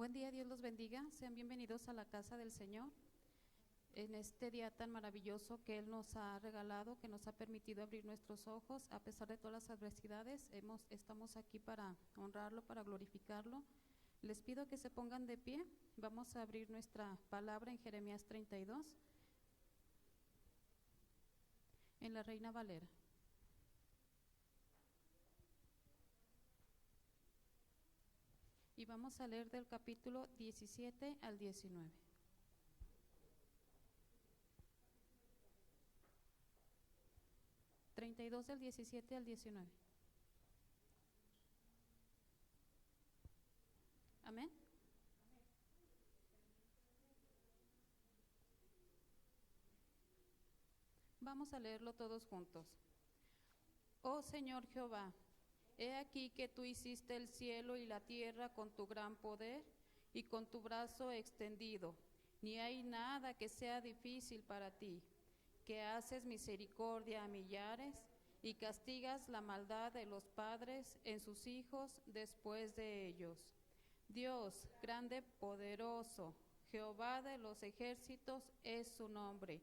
Buen día, Dios los bendiga. Sean bienvenidos a la casa del Señor. En este día tan maravilloso que Él nos ha regalado, que nos ha permitido abrir nuestros ojos, a pesar de todas las adversidades, estamos aquí para honrarlo, para glorificarlo. Les pido que se pongan de pie. Vamos a abrir nuestra palabra en Jeremías 32, en la Reina Valera. Y vamos a leer del capítulo 17 al 19. Del 17 al 19. Amén. Vamos a leerlo todos juntos. Oh Señor Jehová, he aquí que tú hiciste el cielo y la tierra con tu gran poder y con tu brazo extendido. Ni hay nada que sea difícil para ti, que haces misericordia a millares y castigas la maldad de los padres en sus hijos después de ellos. Dios, grande, poderoso, Jehová de los ejércitos es su nombre,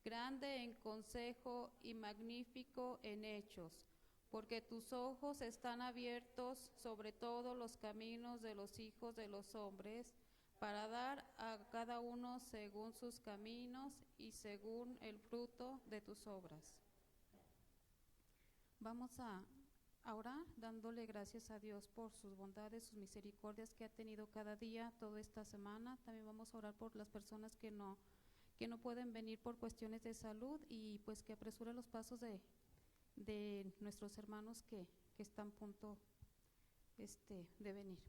grande en consejo y magnífico en hechos, porque tus ojos están abiertos sobre todos los caminos de los hijos de los hombres, para dar a cada uno según sus caminos y según el fruto de tus obras. Vamos a orar dándole gracias a Dios por sus bondades, sus misericordias que ha tenido cada día, toda esta semana. También vamos a orar por las personas que no pueden venir por cuestiones de salud y pues que apresure los pasos de nuestros hermanos que están a punto de venir.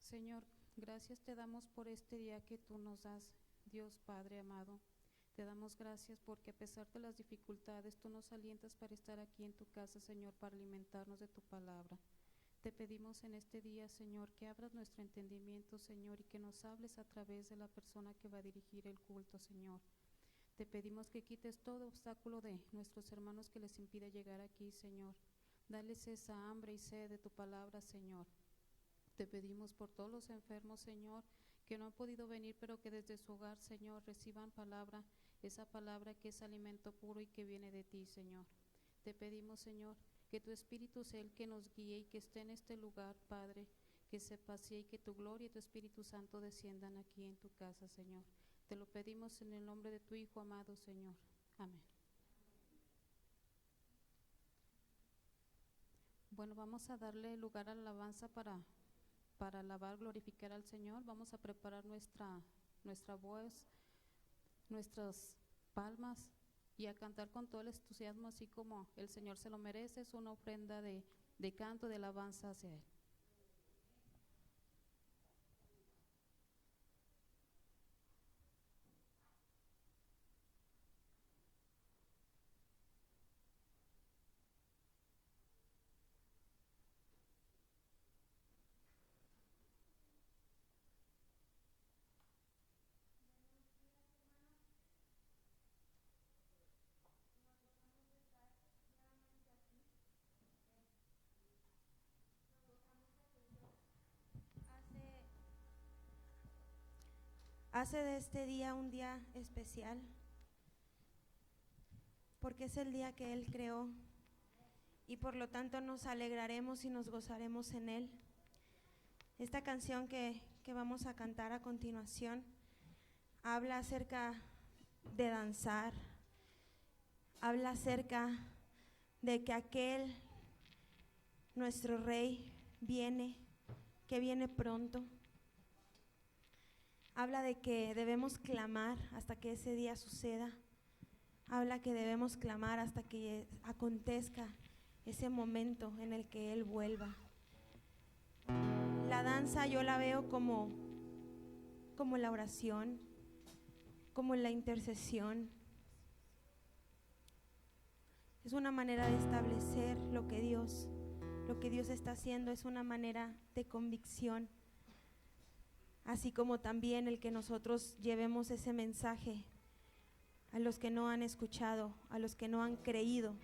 Señor, gracias te damos por este día que tú nos das, Dios Padre amado. Te damos gracias porque a pesar de las dificultades, tú nos alientas para estar aquí en tu casa, Señor, para alimentarnos de tu palabra. Te pedimos en este día, Señor, que abras nuestro entendimiento, Señor, y que nos hables a través de la persona que va a dirigir el culto, Señor. Te pedimos que quites todo obstáculo de nuestros hermanos que les impide llegar aquí, Señor. Dales esa hambre y sed de tu palabra, Señor. Te pedimos por todos los enfermos, Señor, que no han podido venir, pero que desde su hogar, Señor, reciban palabra, esa palabra que es alimento puro y que viene de ti, Señor. Te pedimos, Señor, que tu Espíritu sea el que nos guíe y que esté en este lugar, Padre, que se pasee y que tu gloria y tu Espíritu Santo desciendan aquí en tu casa, Señor. Te lo pedimos en el nombre de tu Hijo amado, Señor. Amén. Bueno, vamos a darle lugar a la alabanza para alabar, glorificar al Señor. Vamos a preparar nuestra voz, nuestras palmas y a cantar con todo el entusiasmo, así como el Señor se lo merece. Es una ofrenda de canto, de alabanza hacia Él. Hace de este día un día especial, porque es el día que Él creó y por lo tanto nos alegraremos y nos gozaremos en Él. Esta canción que vamos a cantar a continuación habla acerca de danzar, habla acerca de que aquel, nuestro Rey, que viene pronto. Habla de que debemos clamar hasta que ese día suceda. Habla que debemos clamar hasta que acontezca ese momento en el que Él vuelva. La danza yo la veo como la oración, como la intercesión. Es una manera de establecer lo que Dios está haciendo, es una manera de convicción. Así como también el que nosotros llevemos ese mensaje a los que no han escuchado, a los que no han creído.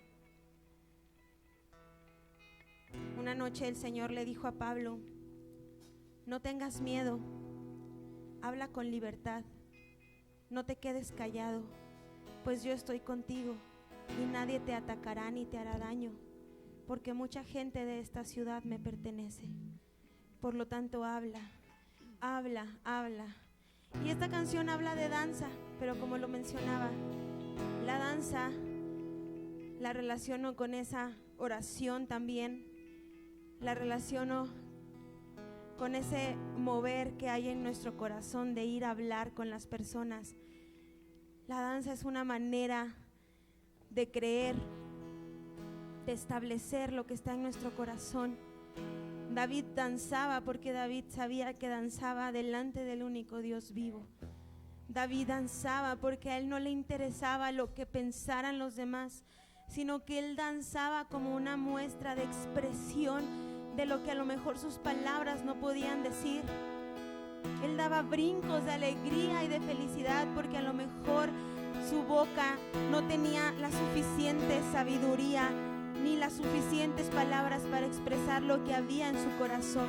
Una noche el Señor le dijo a Pablo: No tengas miedo, habla con libertad, no te quedes callado, pues yo estoy contigo y nadie te atacará ni te hará daño, porque mucha gente de esta ciudad me pertenece. Por lo tanto, habla, habla, habla. Y esta canción habla de danza, pero como lo mencionaba, la danza la relaciono con esa oración también, la relaciono con ese mover que hay en nuestro corazón de ir a hablar con las personas. La danza es una manera de creer, de establecer lo que está en nuestro corazón. David danzaba porque David sabía que danzaba delante del único Dios vivo. David danzaba porque a él no le interesaba lo que pensaran los demás, sino que él danzaba como una muestra de expresión de lo que a lo mejor sus palabras no podían decir. Él daba brincos de alegría y de felicidad porque a lo mejor su boca no tenía la suficiente sabiduría ni las suficientes palabras para expresar lo que había en su corazón.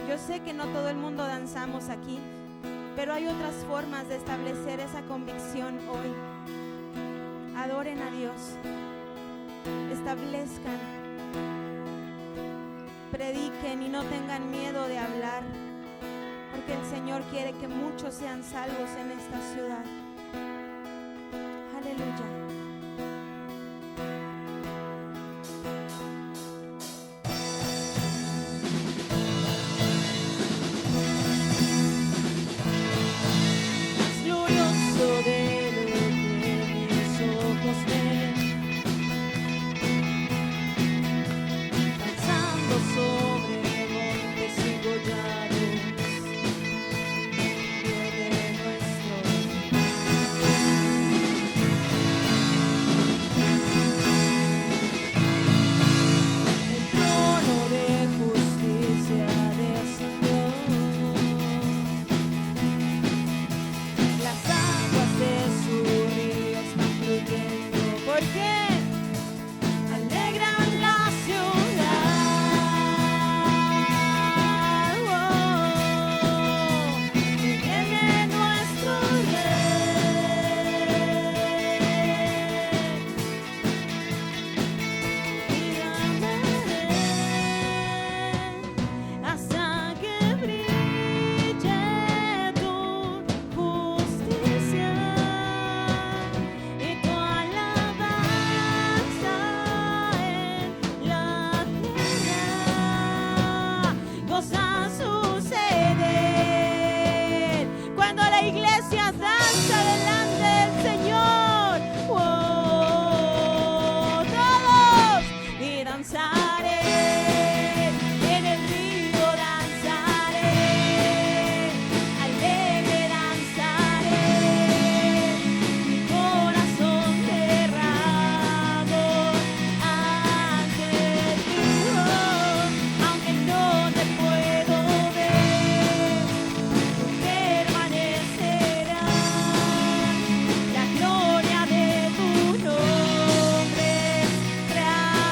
Yo sé que no todo el mundo danzamos aquí, pero hay otras formas de establecer esa convicción hoy. Adoren a Dios, establezcan, prediquen y no tengan miedo de hablar, porque el Señor quiere que muchos sean salvos en esta ciudad. Aleluya. Realidad.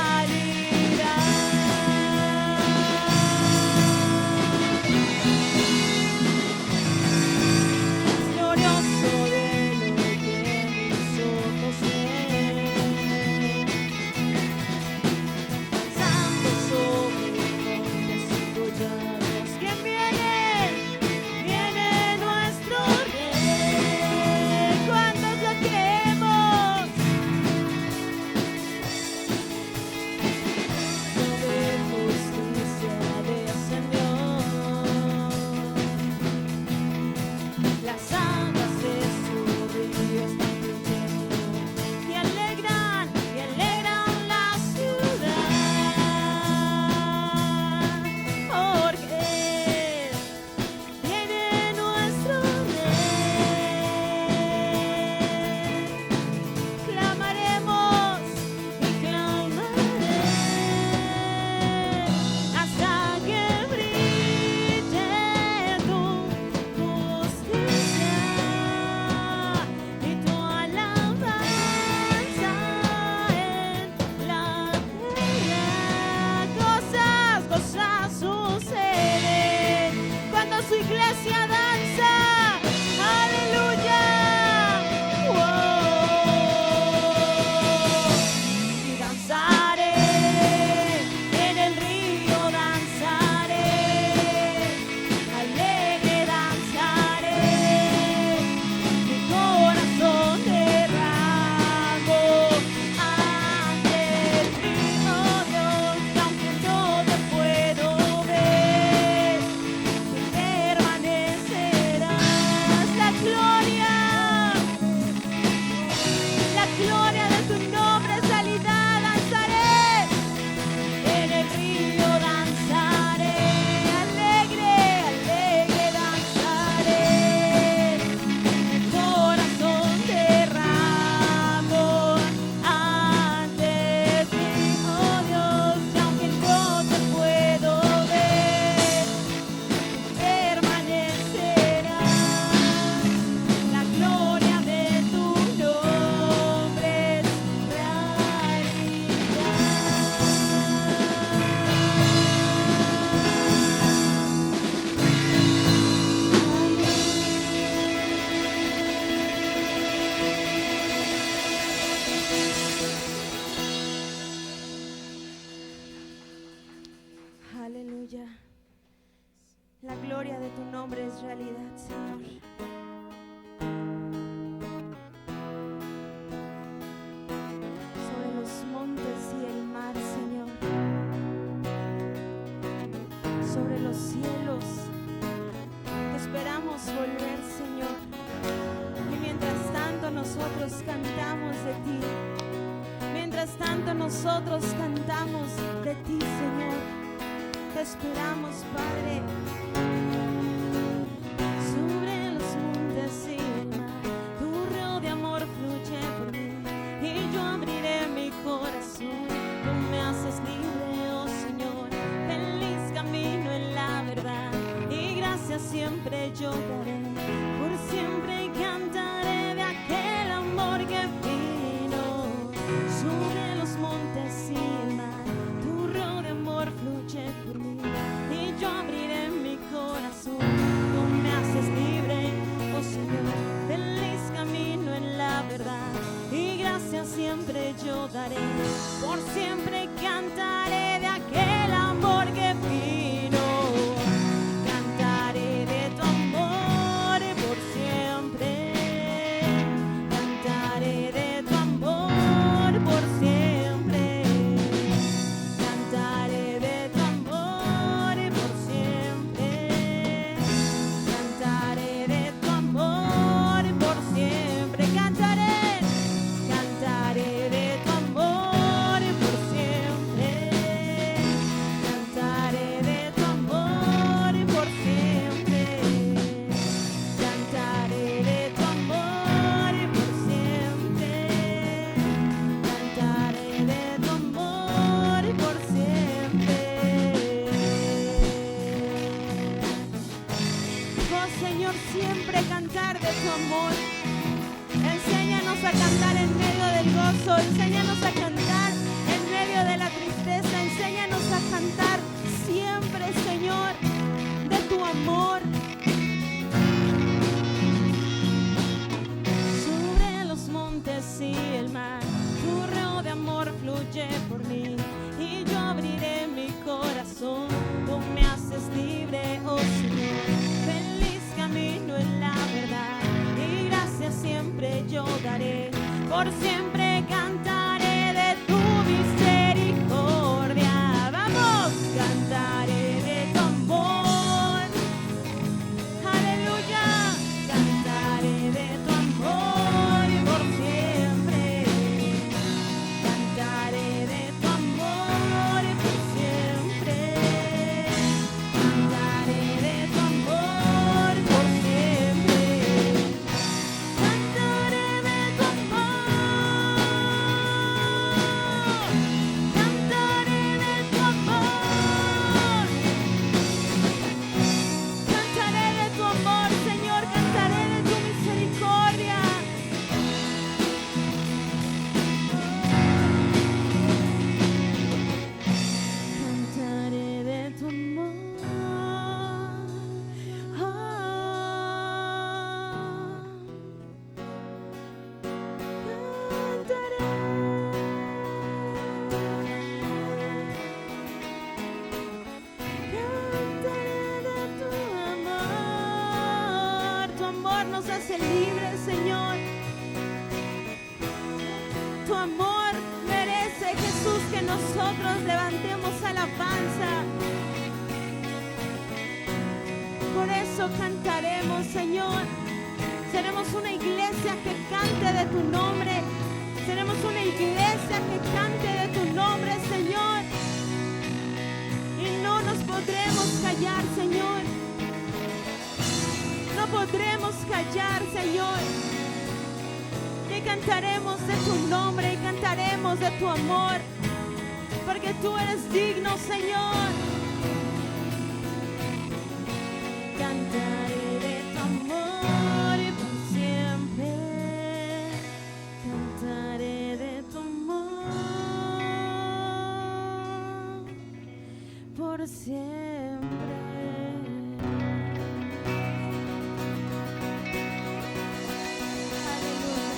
Aleluya. La gloria de tu nombre es realidad, Señor. Sobre los montes y el mar, Señor. Sobre los cielos. Esperamos volver, Señor. Y mientras tanto nosotros cantamos de ti. Mientras tanto nosotros cantamos de ti, Señor. Te esperamos, Padre. Sobre los montes y el mar, tu río de amor fluye por mí. Y yo abriré mi corazón. Tú me haces libre, oh Señor. Feliz camino en la verdad. Y gracias siempre yo daré. Por siempre cantaré de aquel amor que vino. Sobre los montes y el mar, tu río de amor fluye por mí. Y yo abriré mi corazón. Tú me haces libre, oh Señor. Feliz camino en la verdad. Y gracias siempre yo daré. Por siempre cantaré de aquel amor que vino. Cantaré de tu amor por siempre. Cantaré de tu amor por siempre. Cantaré de tu amor por siempre. Cantaré de tu amor por siempre. Cantaré. Cantaré de tu amor por siempre. Cantaré de tu amor por siempre. Cantaré de tu amor por siempre. Cantaré de tu amor por siempre. Oh Señor, siempre cantar de tu amor. Enséñanos a cantar en medio del gozo. Enséñanos a cantar en medio de la tristeza. Enséñanos a cantar siempre, Señor, de tu amor. Sobre los montes y el mar, tu río de amor fluye por mí. Y yo abriré mi corazón. Tú me haces libre, oh Señor. Feliz camino en la verdad. Y gracias siempre yo daré. Por siempre cantaré de tu misericordia. Vamos, cantaré de tu amor. Aleluya. Cantaré de tu amor por siempre. Cantaré de tu amor por siempre. Cantaré de tu amor por siempre. Cantaré de tu amor. Cantaré de tu amor. Cantaré de tu amor, Señor. Cantaré de tu misericordia. Cantaré de tu amor. Cantaré de tu amor. Tu amor nos hace libres, Señor. Tu amor merece, Jesús, que nosotros levantemos alabanza. Por eso cantaremos, Señor. Seremos una iglesia que cante de tu nombre. Seremos una iglesia que cante de tu nombre, Señor. Y no nos podremos callar, Señor. No podremos callar, Señor. Y cantaremos de tu nombre y cantaremos de tu amor. Porque tú eres digno, Señor. Cantaré de tu amor por siempre. Cantaré de tu amor por siempre. Aleluya.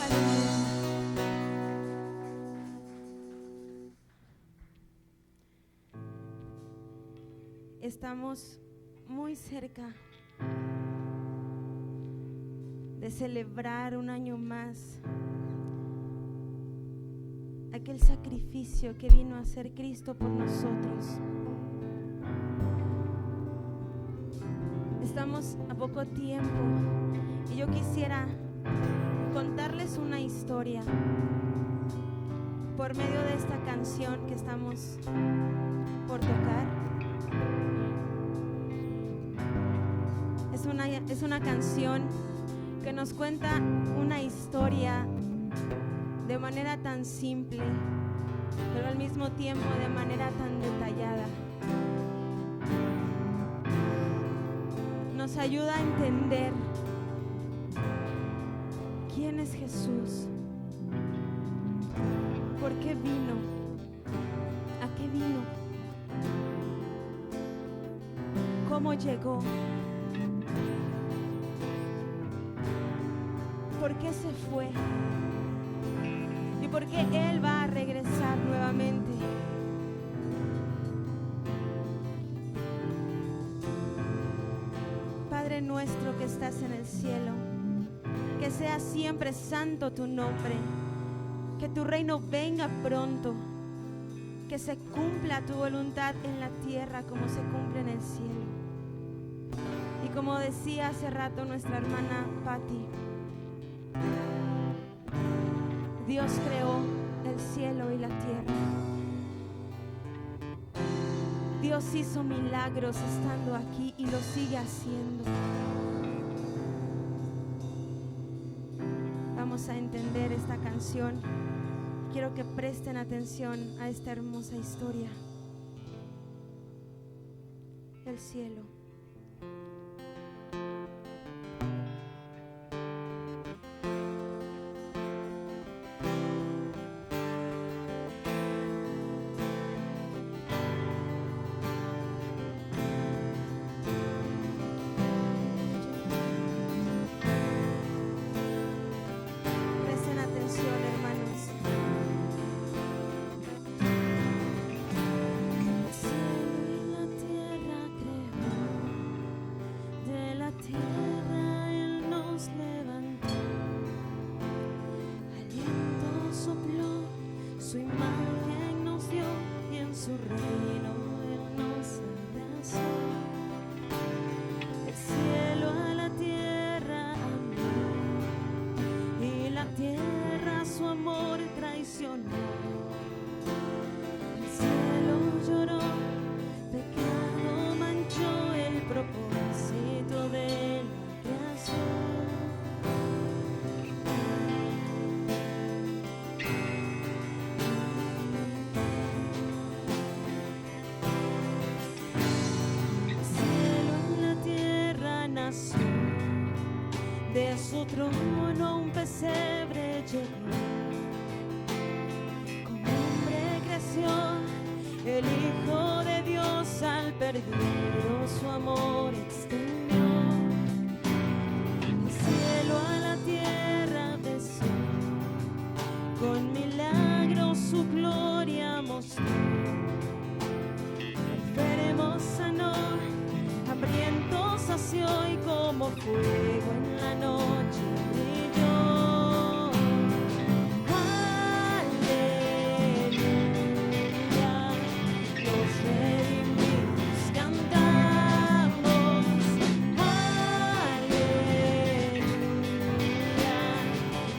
Aleluya. estamos muy cerca de celebrar un año más aquel sacrificio que vino a hacer Cristo por nosotros. Estamos a poco tiempo y yo quisiera contarles una historia por medio de esta canción que estamos por tocar. Es una canción que nos cuenta una historia de manera tan simple, pero al mismo tiempo de manera tan detallada. Nos ayuda a entender quién es Jesús, por qué vino, a qué vino, cómo llegó, por qué se fue y por qué Él va a regresar nuevamente. Padre nuestro que estás en el cielo, que sea siempre santo tu nombre, que tu reino venga pronto, que se cumpla tu voluntad en la tierra como se cumple en el cielo. Y como decía hace rato nuestra hermana Patti, Dios creó el cielo y la tierra. Dios hizo milagros estando aquí y lo sigue haciendo. Vamos a entender esta canción. Quiero que presten atención a esta hermosa historia. El cielo. De su trono un pesebre llegó, como hombre creció, el Hijo de Dios al perdido su amor extendió. El cielo a la tierra besó, con milagros su gloria mostró. Enfermos sanó, hambrientos sació y como fuego en la noche brilló. Aleluya, los redimidos cantamos. Aleluya,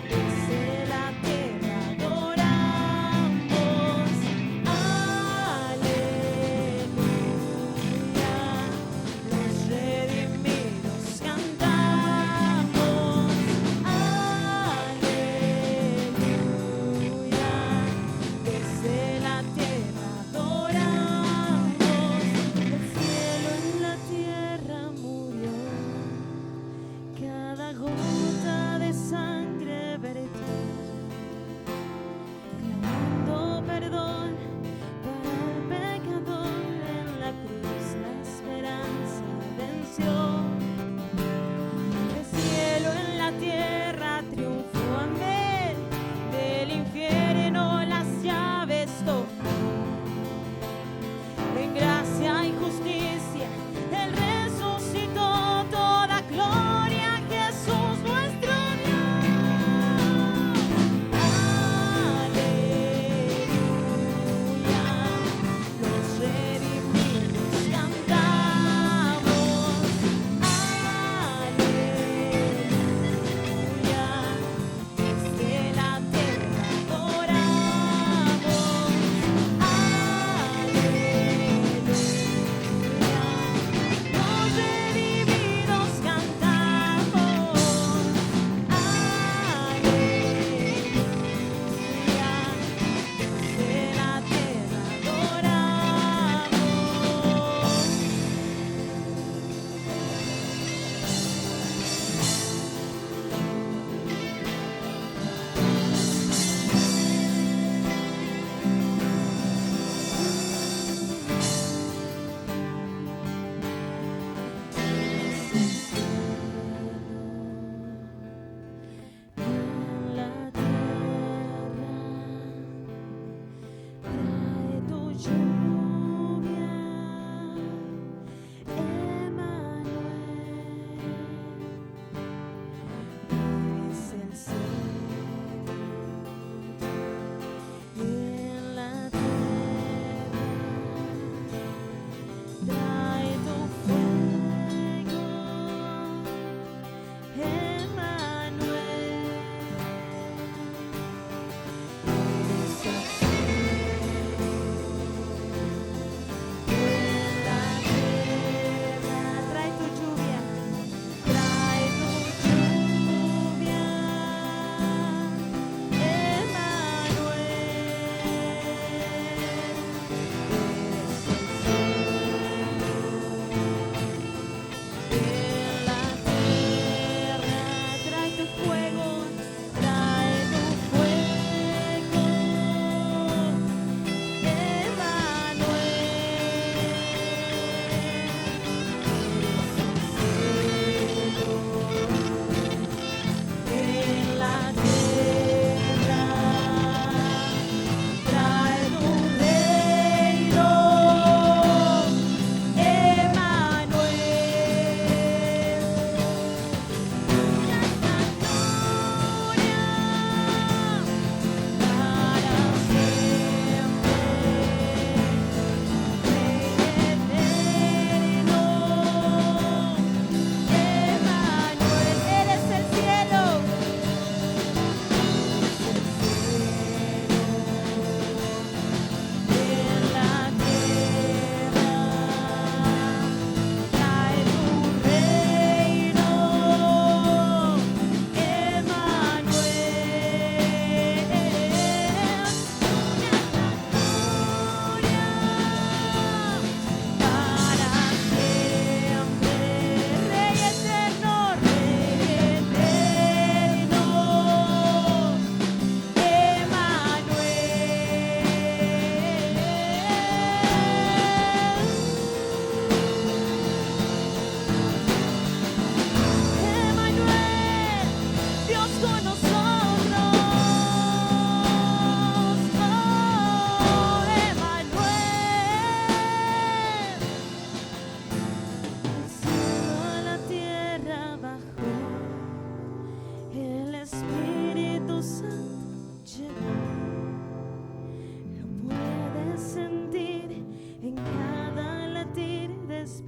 desde la tierra adoramos. Aleluya, los redimidos cantamos.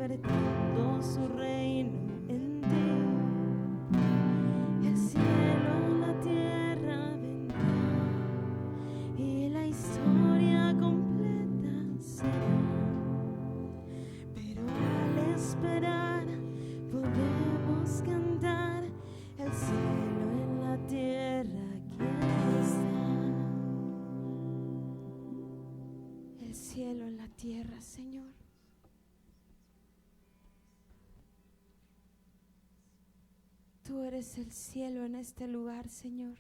convirtiendo su reino en ti. El cielo, la tierra vendrá y la historia completa será. Pero al esperar podemos cantar: el cielo en la tierra, aquí está. El cielo en la tierra, Señor. Tú eres el cielo en este lugar, Señor.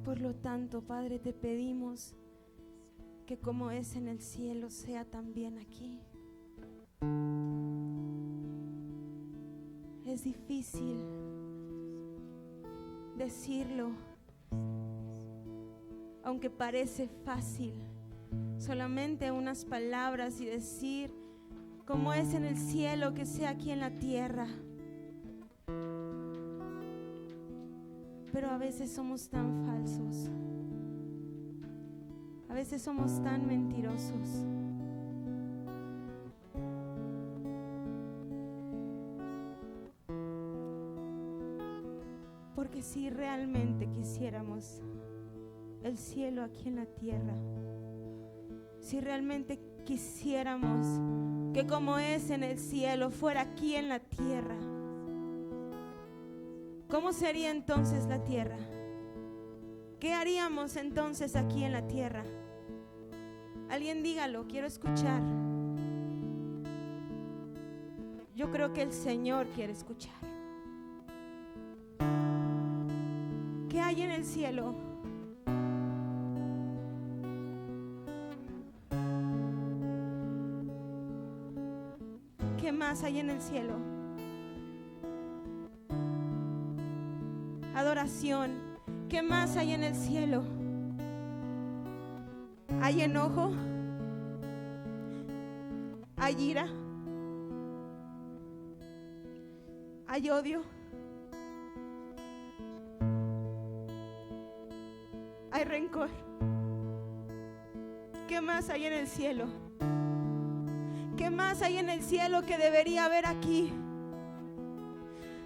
Por lo tanto, Padre, te pedimos que como es en el cielo, sea también aquí. Es difícil decirlo, aunque parece fácil, solamente unas palabras y decir: como es en el cielo, que sea aquí en la tierra. Pero a veces somos tan falsos, a veces somos tan mentirosos. Porque si realmente quisiéramos el cielo aquí en la tierra, si realmente quisiéramos que como es en el cielo fuera aquí en la tierra, ¿cómo sería entonces la tierra? ¿Qué haríamos entonces aquí en la tierra? Alguien dígalo, quiero escuchar. Yo creo que el Señor quiere escuchar. ¿Qué hay en el cielo? ¿Qué más hay en el cielo? Adoración. ¿Qué más hay en el cielo? ¿Hay enojo? ¿Hay ira? ¿Hay odio? ¿Hay rencor? ¿Qué más hay en el cielo? ¿Qué más hay en el cielo que debería haber aquí?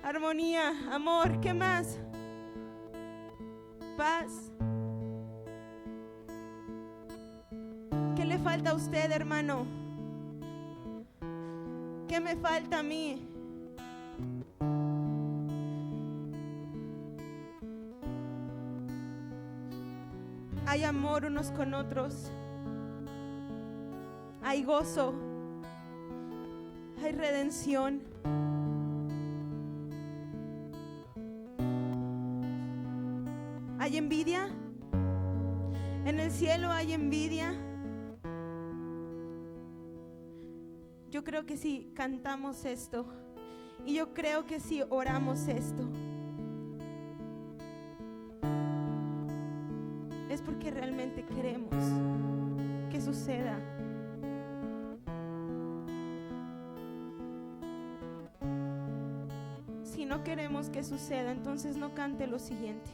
Armonía, amor, ¿qué más? Paz. ¿Qué le falta a usted, hermano? ¿Qué me falta a mí? Hay amor unos con otros. Hay gozo. Hay redención. ¿Hay envidia? ¿En el cielo hay envidia? Yo creo que si cantamos esto, y yo creo que si oramos esto, es porque realmente queremos que suceda. Si no queremos que suceda, entonces no cante lo siguiente.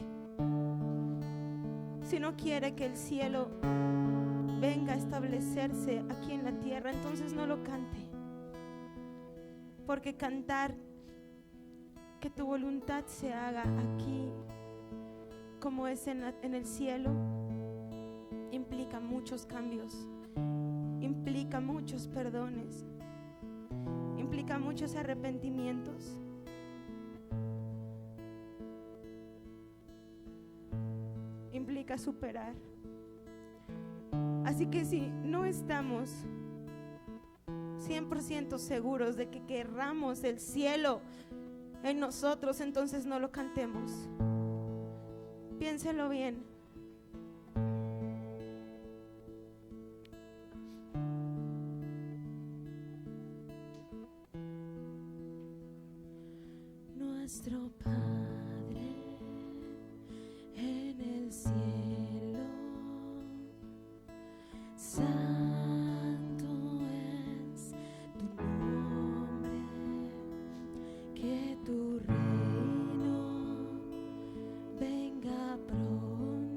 Si no quiere que el cielo venga a establecerse aquí en la tierra, entonces no lo cante. Porque cantar que tu voluntad se haga aquí como es en el cielo implica muchos cambios, implica muchos perdones, implica muchos arrepentimientos. Implica superar. Así que si no estamos 100% seguros de que querramos el cielo en nosotros, entonces no lo cantemos. Piénselo bien. Nuestro Padre en el cielo, santo es tu nombre, que tu reino venga pronto.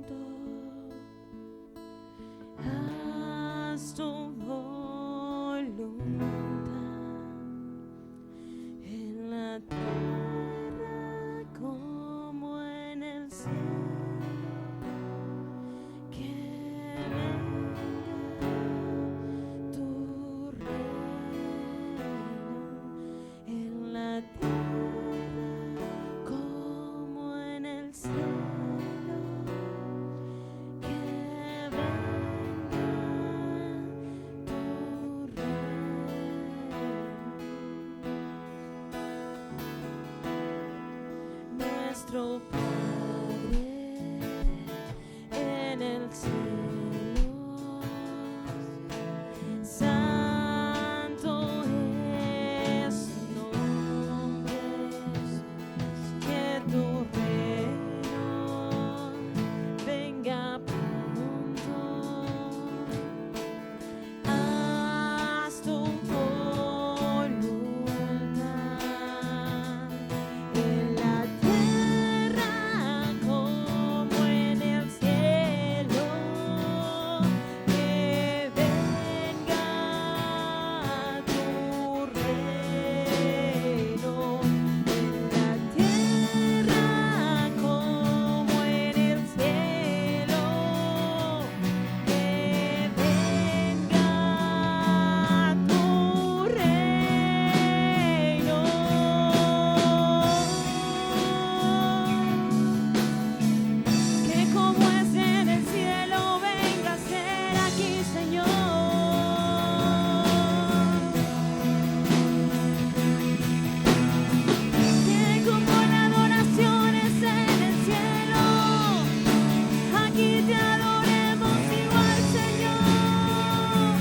nuestro Padre en el cielo, santo es tu nombre, que tu reino venga pronto, haz tu voluntad en la tierra como en el cielo, que venga tu reino en la tierra como en el cielo, que venga tu reino. Que como es en el cielo venga a ser aquí, Señor. Que como la adoración es en el cielo, aquí te adoremos igual, Señor.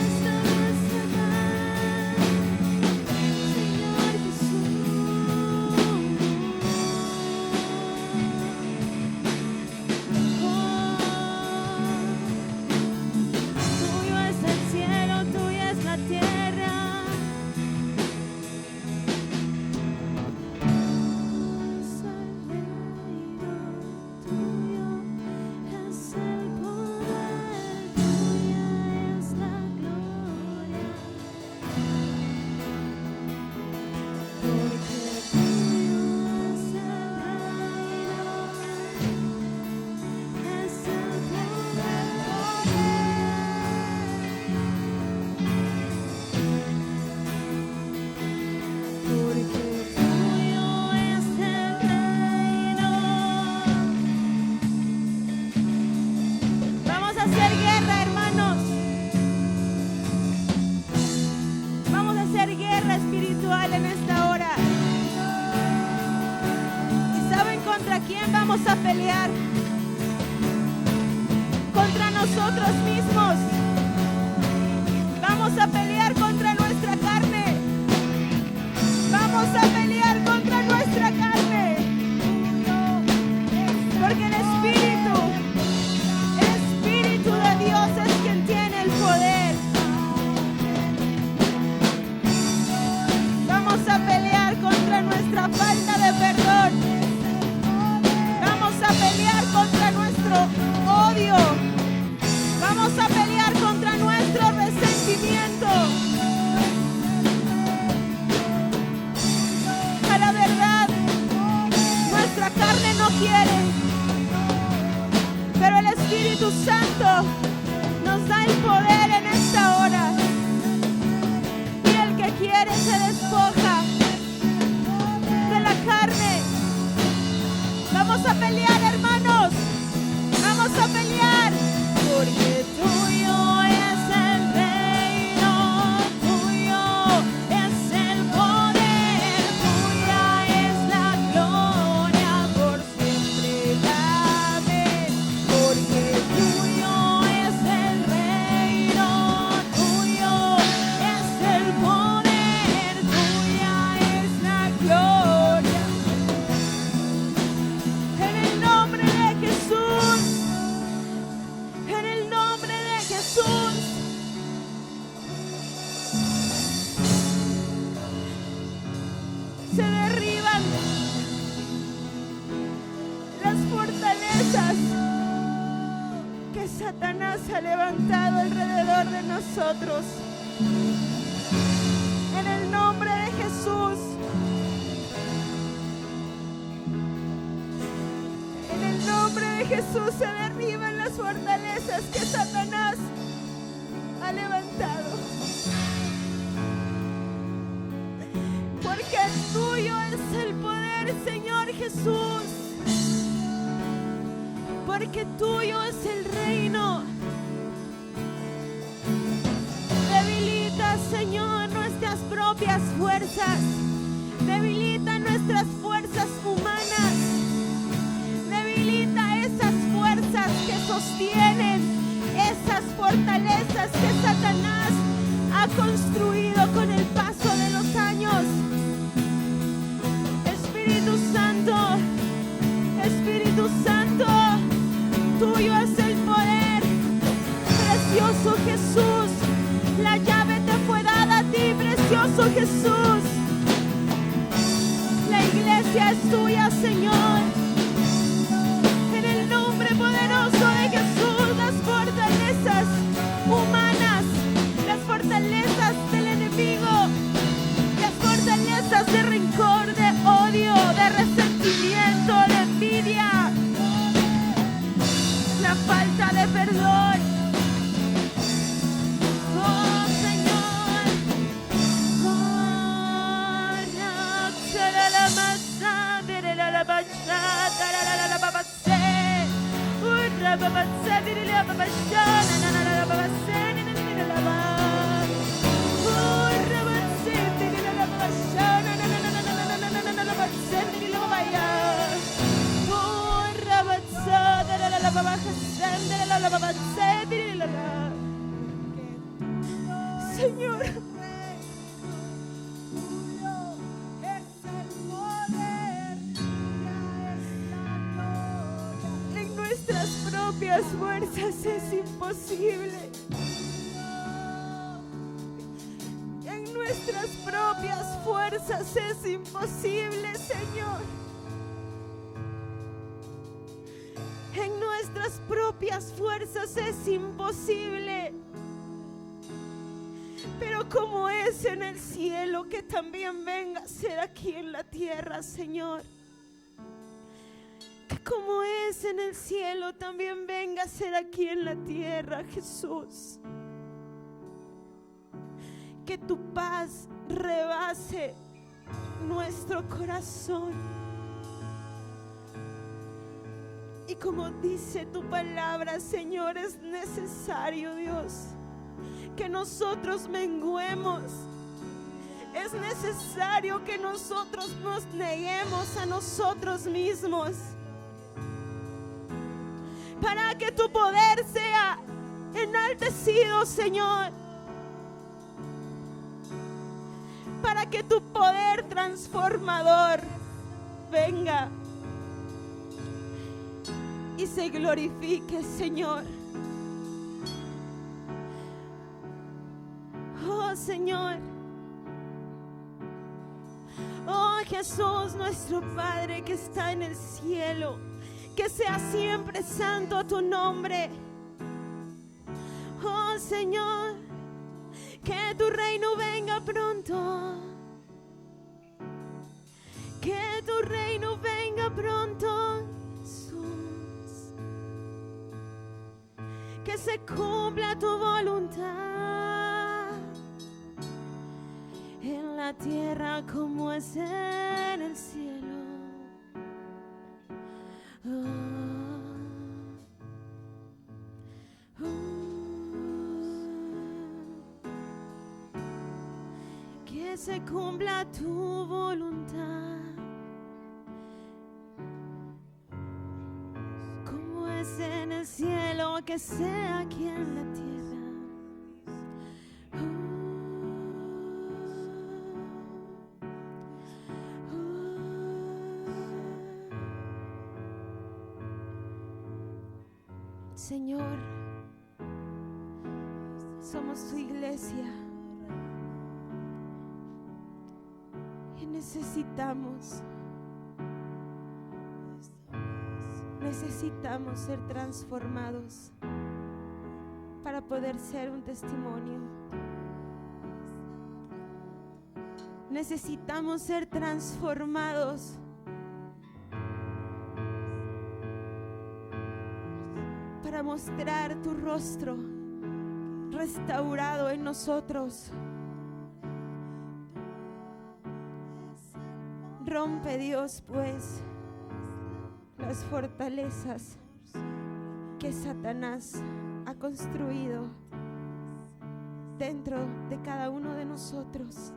Esta nuestra paz, Señor Jesús. Tuyo es el cielo, tuya es la tierra. Es el reino, tuyo es el poder, tuya es la gloria. Porque tuyo es el reino, es el poder. Porque tuyo es el reino. Vamos a hacer guerra, hermanos. Vamos a hacer guerra espiritual en esta hora. ¿Y saben contra quién vamos a pelear? Contra nosotros mismos. Vamos a pelear contra nuestra carne. Vamos a pelear contra nuestra carne. Porque el Espíritu de Dios es quien tiene el poder. Vamos a pelear contra nuestra falta de perdón. Vamos a pelear contra nuestro odio. Vamos a pelear contra nuestro resentimiento. A la verdad, nuestra carne no quiere, pero el Espíritu Santo nos da el poder en esta hora. Y el que quiere se despoja de la carne. Vamos a pelear, hermanos. Vamos a pelear. Porque tuyo es el reino, tuyo es el poder, tuya es la gloria por siempre. Amén. Porque tuyo es el reino, tuyo es el poder, tuya es la gloria. En el nombre de Jesús, en el nombre de Jesús. Se derriban las fortalezas que Satanás ha levantado alrededor de nosotros. En el nombre de Jesús. En el nombre de Jesús se derriban las fortalezas que Satanás ha levantado. Porque tuyo es el poder, Señor Jesús. porque tuyo es el reino. Debilita, Señor, nuestras propias fuerzas. Debilita nuestras fuerzas humanas. Debilita esas fuerzas que sostienen, esas fortalezas que Satanás ha construido con el paso de los años. Espíritu Santo, tuyo es el poder. Precioso Jesús, la llave te fue dada a ti, precioso Jesús. La iglesia es tuya, Señor. En el nombre poderoso de Jesús, las fortalezas humanas, las fortalezas del enemigo, las fortalezas de rencor, de odio, de resentimiento, de envidia, la falta de perdón. Oh Señor, Señor, en nuestras propias fuerzas es imposible. En nuestras propias fuerzas es imposible, Señor. En nuestras propias fuerzas es imposible. Pero como es en el cielo, que también venga a ser aquí en la tierra, Señor. Que como es en el cielo, también venga a ser aquí en la tierra, Jesús. Que tu paz rebase nuestro corazón. Y como dice tu palabra, Señor, es necesario, Dios, que nosotros menguemos. Es necesario que nosotros nos neguemos a nosotros mismos para que tu poder sea enaltecido, Señor. Para que tu poder transformador venga y se glorifique, Señor. Oh Señor, oh Jesús, nuestro Padre que está en el cielo, que sea siempre santo tu nombre. Oh Señor, que tu reino venga pronto, que tu reino venga pronto, Jesús, que se cumpla tu voluntad en la tierra como es en el cielo. Que se cumpla tu voluntad como es en el cielo, que sea aquí en la tierra. Señor, somos tu iglesia y necesitamos ser transformados para poder ser un testimonio. Necesitamos ser transformados para mostrar tu rostro restaurado en nosotros. Rompe, Dios, pues, las fortalezas que Satanás ha construido dentro de cada uno de nosotros.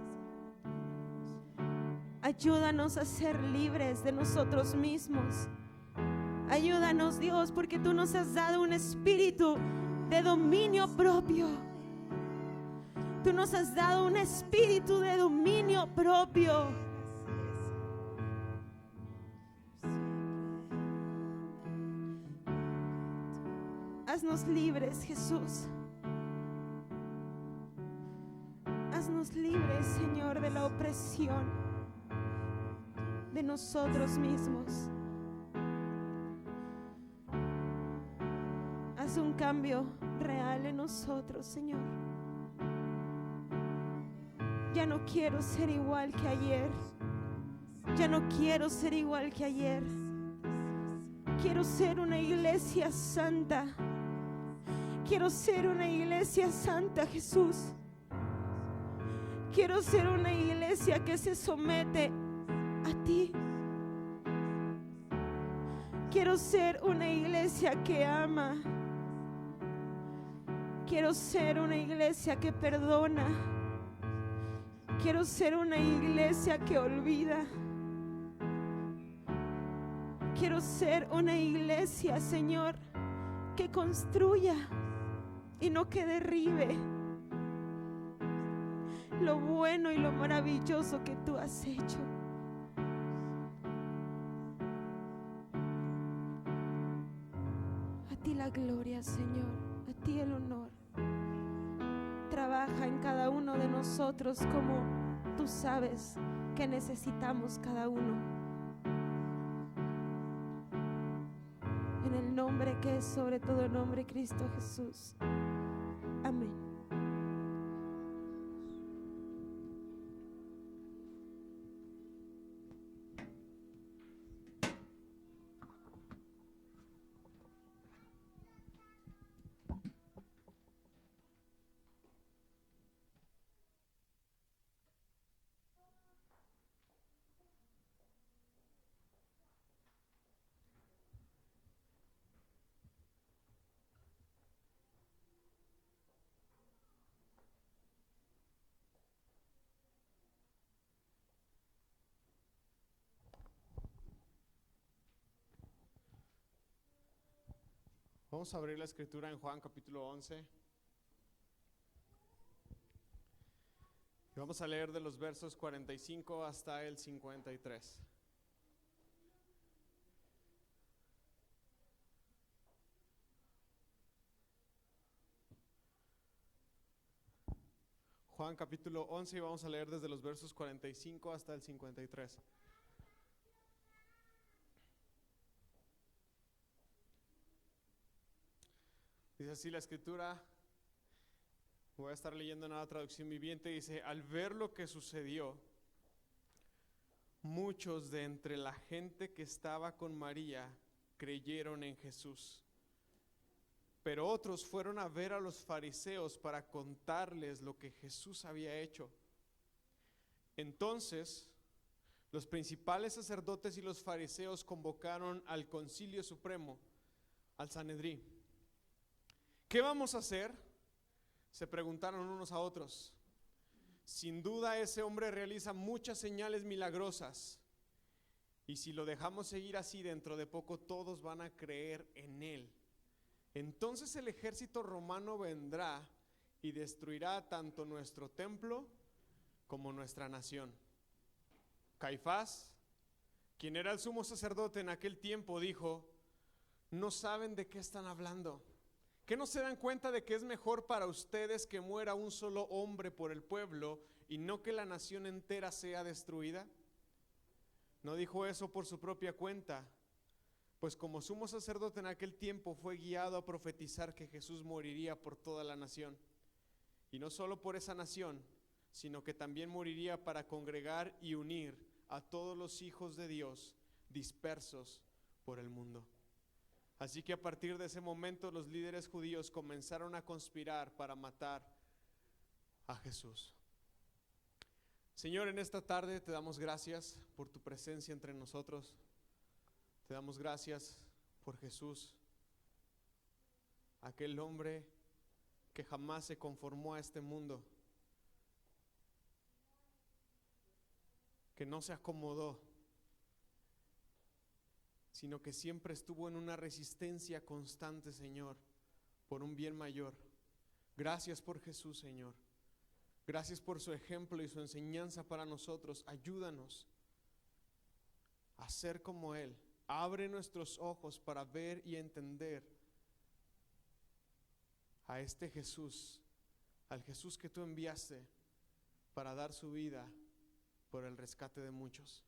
Ayúdanos a ser libres de nosotros mismos. Ayúdanos, Dios, porque tú nos has dado un espíritu de dominio propio. Tú nos has dado un espíritu de dominio propio. Haznos libres, Jesús. Haznos libres, Señor, de la opresión de nosotros mismos. Haz un cambio real en nosotros, Señor. Ya no quiero ser igual que ayer. Ya no quiero ser igual que ayer. Quiero ser una iglesia santa. Quiero ser una iglesia santa, Jesús. Quiero ser una iglesia que se somete a ti. Quiero ser una iglesia que ama. Quiero ser una iglesia que perdona. Quiero ser una iglesia que olvida. Quiero ser una iglesia, Señor, que construya y no que derribe lo bueno y lo maravilloso que tú has hecho. A ti la gloria, Señor, a ti el honor. Trabaja en cada uno de nosotros como tú sabes que necesitamos cada uno. En el nombre que es sobre todo nombre, Cristo Jesús. Amén. Vamos a abrir la escritura en Juan capítulo 11. Y vamos a leer de los versos 45 hasta el 53. Juan capítulo 11 y vamos a leer desde los versos 45 hasta el 53. Dice así la escritura, voy a estar leyendo en la traducción viviente, dice: al ver lo que sucedió, muchos de entre la gente que estaba con María creyeron en Jesús. Pero otros fueron a ver a los fariseos para contarles lo que Jesús había hecho. Entonces, los principales sacerdotes y los fariseos convocaron al Concilio Supremo, al Sanedrín. ¿Qué vamos a hacer?, se preguntaron unos a otros. Sin duda ese hombre realiza muchas señales milagrosas, y si lo dejamos seguir así, dentro de poco todos van a creer en él. Entonces el ejército romano vendrá y destruirá tanto nuestro templo como nuestra nación. Caifás, quien era el sumo sacerdote en aquel tiempo, dijo: no saben de qué están hablando. ¿Qué no se dan cuenta de que es mejor para ustedes que muera un solo hombre por el pueblo y no que la nación entera sea destruida? No dijo eso por su propia cuenta, pues como sumo sacerdote en aquel tiempo fue guiado a profetizar que Jesús moriría por toda la nación. Y no solo por esa nación, sino que también moriría para congregar y unir a todos los hijos de Dios dispersos por el mundo. Así que a partir de ese momento los líderes judíos comenzaron a conspirar para matar a Jesús. Señor, en esta tarde te damos gracias por tu presencia entre nosotros. Te damos gracias por Jesús. aquel hombre que jamás se conformó a este mundo, que no se acomodó, sino que siempre estuvo en una resistencia constante, Señor, por un bien mayor. Gracias por Jesús, Señor. Gracias por su ejemplo y su enseñanza para nosotros. Ayúdanos a ser como Él. Abre nuestros ojos para ver y entender a este Jesús, al Jesús que tú enviaste para dar su vida por el rescate de muchos.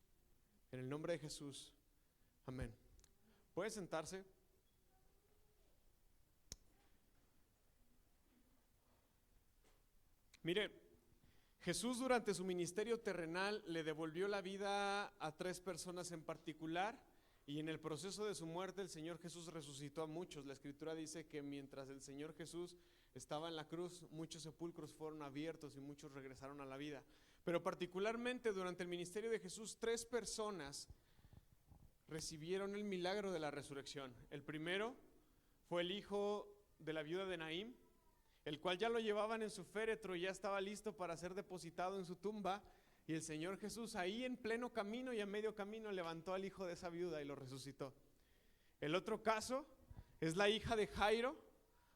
En el nombre de Jesús, amén. ¿Puede sentarse? Mire, Jesús durante su ministerio terrenal le devolvió la vida a 3 personas en particular, y en el proceso de su muerte el Señor Jesús resucitó a muchos. La Escritura dice que mientras el Señor Jesús estaba en la cruz, muchos sepulcros fueron abiertos y muchos regresaron a la vida. Pero particularmente durante el ministerio de Jesús, 3 personas recibieron el milagro de la resurrección. El primero fue el hijo de la viuda de Naín, el cual ya lo llevaban en su féretro y ya estaba listo para ser depositado en su tumba, y el Señor Jesús ahí en pleno camino y a medio camino levantó al hijo de esa viuda y lo resucitó. El otro caso es la hija de Jairo.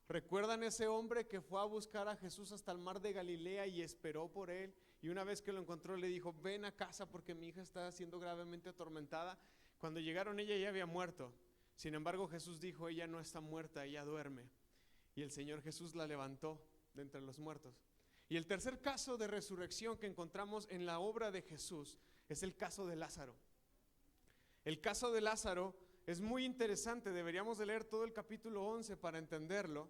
¿Recuerdan ese hombre que fue a buscar a Jesús hasta el mar de Galilea y esperó por él? Y una vez que lo encontró le dijo: ven a casa porque mi hija está siendo gravemente atormentada. Cuando llegaron ella ya había muerto. Sin embargo Jesús dijo: ella no está muerta, ella duerme. Y el Señor Jesús la levantó de entre los muertos. Y el tercer caso de resurrección que encontramos en la obra de Jesús es el caso de Lázaro. El caso de Lázaro es muy interesante, deberíamos de leer todo el capítulo 11 para entenderlo,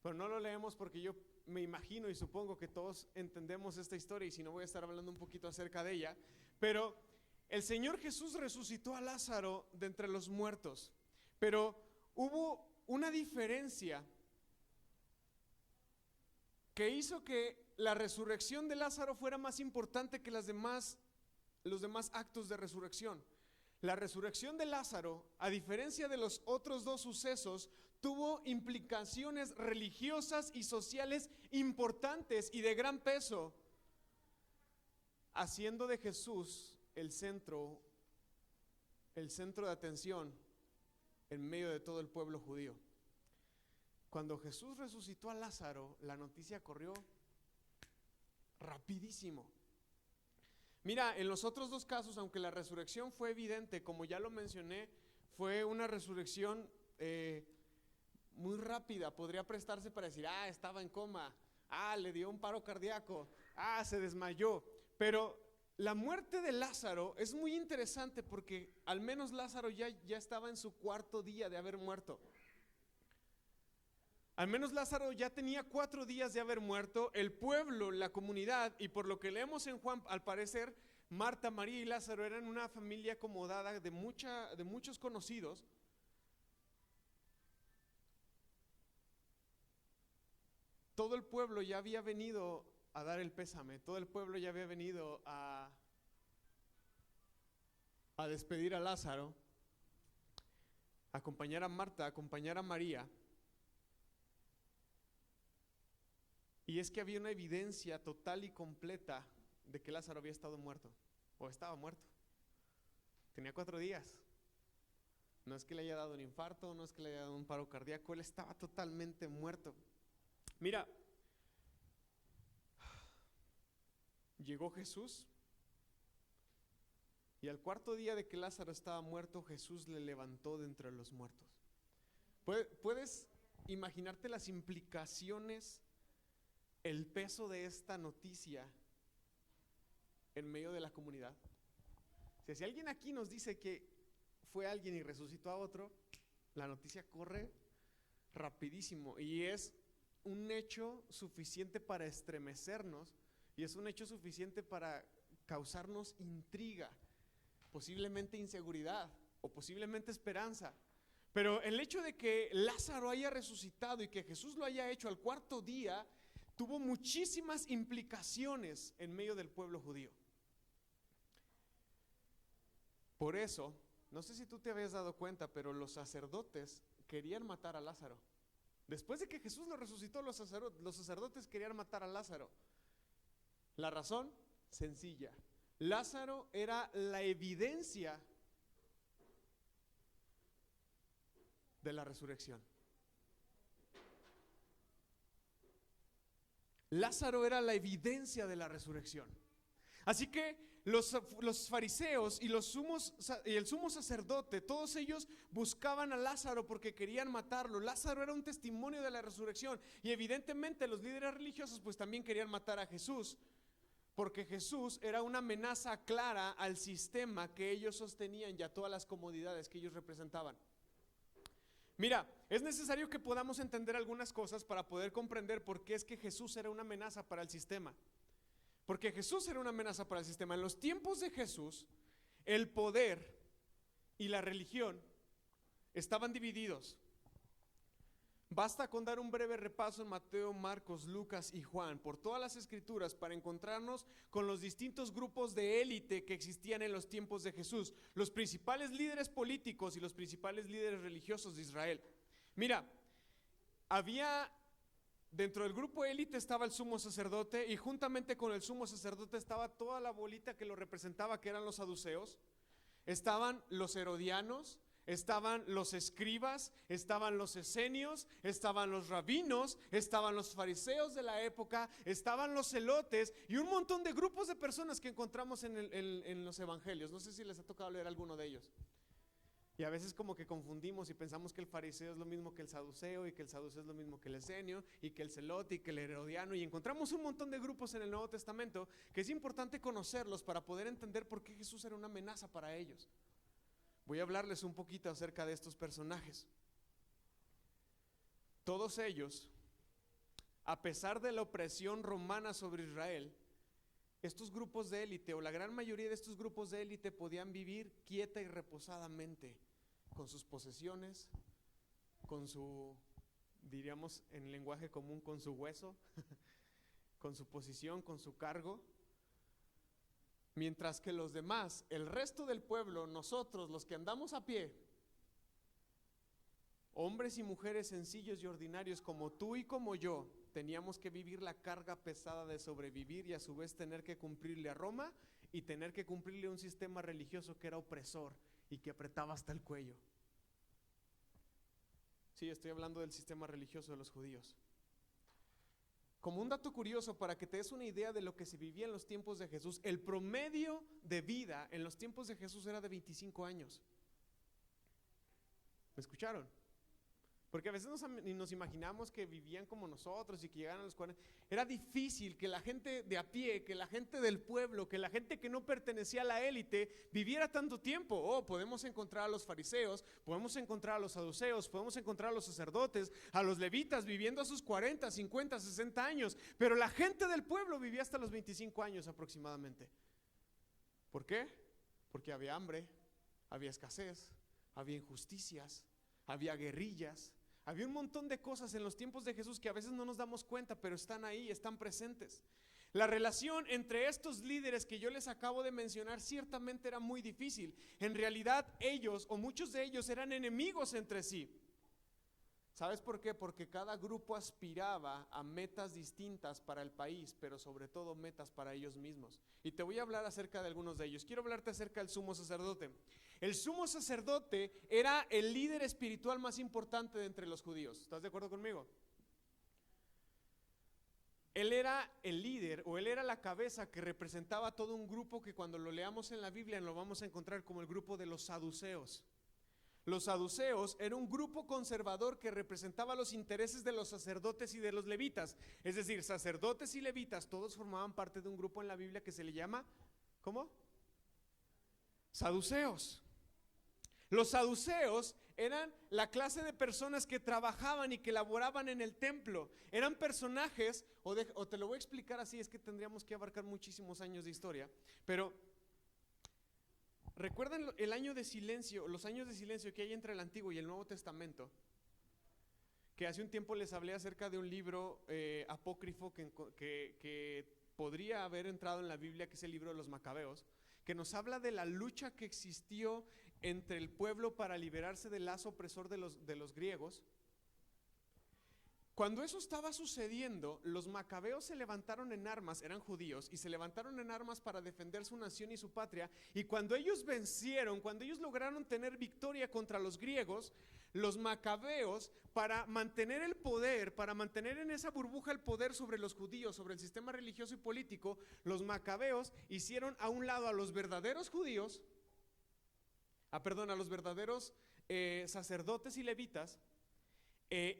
pero no lo leemos porque yo me imagino y supongo que todos entendemos esta historia, y si no voy a estar hablando un poquito acerca de ella. Pero el Señor Jesús resucitó a Lázaro de entre los muertos, pero hubo una diferencia que hizo que la resurrección de Lázaro fuera más importante que los demás actos de resurrección. La resurrección de Lázaro, a diferencia de los otros 2 sucesos, tuvo implicaciones religiosas y sociales importantes y de gran peso, haciendo de Jesús el centro de atención en medio de todo el pueblo judío. Cuando Jesús resucitó a Lázaro, la noticia corrió rapidísimo. Mira, en los otros 2 casos, aunque la resurrección fue evidente, como ya lo mencioné, fue una resurrección muy rápida. Podría prestarse para decir: estaba en coma, le dio un paro cardíaco, se desmayó. Pero la muerte de Lázaro es muy interesante porque al menos Lázaro ya estaba en su 4.º día de haber muerto. Al menos Lázaro ya tenía 4 días de haber muerto. El pueblo, la comunidad, y por lo que leemos en Juan, al parecer Marta, María y Lázaro eran una familia acomodada de muchos conocidos. Todo el pueblo ya había venido a dar el pésame, todo el pueblo ya había venido a despedir a Lázaro, a acompañar a Marta, a acompañar a María. Y es que había una evidencia total y completa de que Lázaro había estado muerto, o estaba muerto. Tenía 4 días. No es que le haya dado un infarto, no es que le haya dado un paro cardíaco, él estaba totalmente muerto. Mira, llegó Jesús, y al 4.º día de que Lázaro estaba muerto, Jesús le levantó de entre los muertos. ¿Puedes imaginarte las implicaciones, el peso de esta noticia en medio de la comunidad? Si alguien aquí nos dice que fue alguien y resucitó a otro, la noticia corre rapidísimo, y es un hecho suficiente para estremecernos, y es un hecho suficiente para causarnos intriga, posiblemente inseguridad o posiblemente esperanza. Pero el hecho de que Lázaro haya resucitado y que Jesús lo haya hecho al 4.º día tuvo muchísimas implicaciones en medio del pueblo judío. Por eso, no sé si tú te habías dado cuenta, pero los sacerdotes querían matar a Lázaro. Después de que Jesús lo resucitó, los sacerdotes querían matar a Lázaro. La razón, sencilla. Lázaro era la evidencia de la resurrección. Lázaro era la evidencia de la resurrección. Así que los fariseos y el sumo sacerdote, todos ellos buscaban a Lázaro porque querían matarlo. Lázaro era un testimonio de la resurrección, y evidentemente los líderes religiosos pues también querían matar a Jesús, porque Jesús era una amenaza clara al sistema que ellos sostenían y a todas las comodidades que ellos representaban. Mira, es necesario que podamos entender algunas cosas para poder comprender por qué es que Jesús era una amenaza para el sistema. Porque Jesús era una amenaza para el sistema. En los tiempos de Jesús, el poder y la religión estaban divididos. Basta con dar un breve repaso en Mateo, Marcos, Lucas y Juan por todas las escrituras para encontrarnos con los distintos grupos de élite que existían en los tiempos de Jesús, los principales líderes políticos y los principales líderes religiosos de Israel. Mira, dentro del grupo élite estaba el sumo sacerdote, y juntamente con el sumo sacerdote estaba toda la bolita que lo representaba, que eran los saduceos. Estaban los herodianos, estaban los escribas, estaban los esenios, estaban los rabinos, estaban los fariseos de la época, estaban los celotes y un montón de grupos de personas que encontramos en los evangelios. No sé si les ha tocado leer alguno de ellos. Y a veces como que confundimos y pensamos que el fariseo es lo mismo que el saduceo, y que el saduceo es lo mismo que el esenio, y que el celote y que el herodiano, y encontramos un montón de grupos en el Nuevo Testamento que es importante conocerlos para poder entender por qué Jesús era una amenaza para ellos. Voy a hablarles un poquito acerca de estos personajes. Todos ellos, a pesar de la opresión romana sobre Israel, estos grupos de élite, o la gran mayoría de estos grupos de élite, podían vivir quieta y reposadamente con sus posesiones, con su, diríamos en lenguaje común, con su hueso, con su posición, con su cargo. Mientras que los demás, el resto del pueblo, nosotros, los que andamos a pie, hombres y mujeres sencillos y ordinarios como tú y como yo, teníamos que vivir la carga pesada de sobrevivir y a su vez tener que cumplirle a Roma y tener que cumplirle a un sistema religioso que era opresor y que apretaba hasta el cuello. Sí, estoy hablando del sistema religioso de los judíos. Como un dato curioso para que te des una idea de lo que se vivía en los tiempos de Jesús, el promedio de vida en los tiempos de Jesús era de 25 años. ¿Me escucharon? Porque a veces nos imaginamos que vivían como nosotros y que llegaran a los 40. Era difícil que la gente de a pie, que la gente del pueblo, que la gente que no pertenecía a la élite viviera tanto tiempo. Podemos encontrar a los fariseos, podemos encontrar a los saduceos, podemos encontrar a los sacerdotes, a los levitas viviendo a sus 40, 50, 60 años. Pero la gente del pueblo vivía hasta los 25 años aproximadamente. ¿Por qué? Porque había hambre, había escasez, había injusticias, había guerrillas. Había un montón de cosas en los tiempos de Jesús que a veces no nos damos cuenta, pero están ahí, están presentes. La relación entre estos líderes que yo les acabo de mencionar ciertamente era muy difícil. En realidad ellos, o muchos de ellos, eran enemigos entre sí. ¿Sabes por qué? Porque cada grupo aspiraba a metas distintas para el país, pero sobre todo metas para ellos mismos. Y te voy a hablar acerca de algunos de ellos. Quiero hablarte acerca del sumo sacerdote. El sumo sacerdote era el líder espiritual más importante de entre los judíos. ¿Estás de acuerdo conmigo? Él era el líder, o él era la cabeza que representaba a todo un grupo que cuando lo leamos en la Biblia lo vamos a encontrar como el grupo de los saduceos. Los saduceos era un grupo conservador que representaba los intereses de los sacerdotes y de los levitas. Es decir, sacerdotes y levitas todos formaban parte de un grupo en la Biblia que se le llama, ¿cómo? Saduceos. Los saduceos eran la clase de personas que trabajaban y que laboraban en el templo. Eran personajes, o te lo voy a explicar así, es que tendríamos que abarcar muchísimos años de historia, pero ¿recuerdan el año de silencio, los años de silencio que hay entre el Antiguo y el Nuevo Testamento? Que hace un tiempo les hablé acerca de un libro apócrifo que podría haber entrado en la Biblia, que es el libro de los Macabeos, que nos habla de la lucha que existió entre el pueblo para liberarse del lazo opresor de los griegos. Cuando eso estaba sucediendo, los macabeos se levantaron en armas, eran judíos, y se levantaron en armas para defender su nación y su patria. Y cuando ellos vencieron, cuando ellos lograron tener victoria contra los griegos, los macabeos, para mantener el poder, para mantener en esa burbuja el poder sobre los judíos, sobre el sistema religioso y político, los macabeos hicieron a un lado a los verdaderos judíos, a los verdaderos sacerdotes y levitas,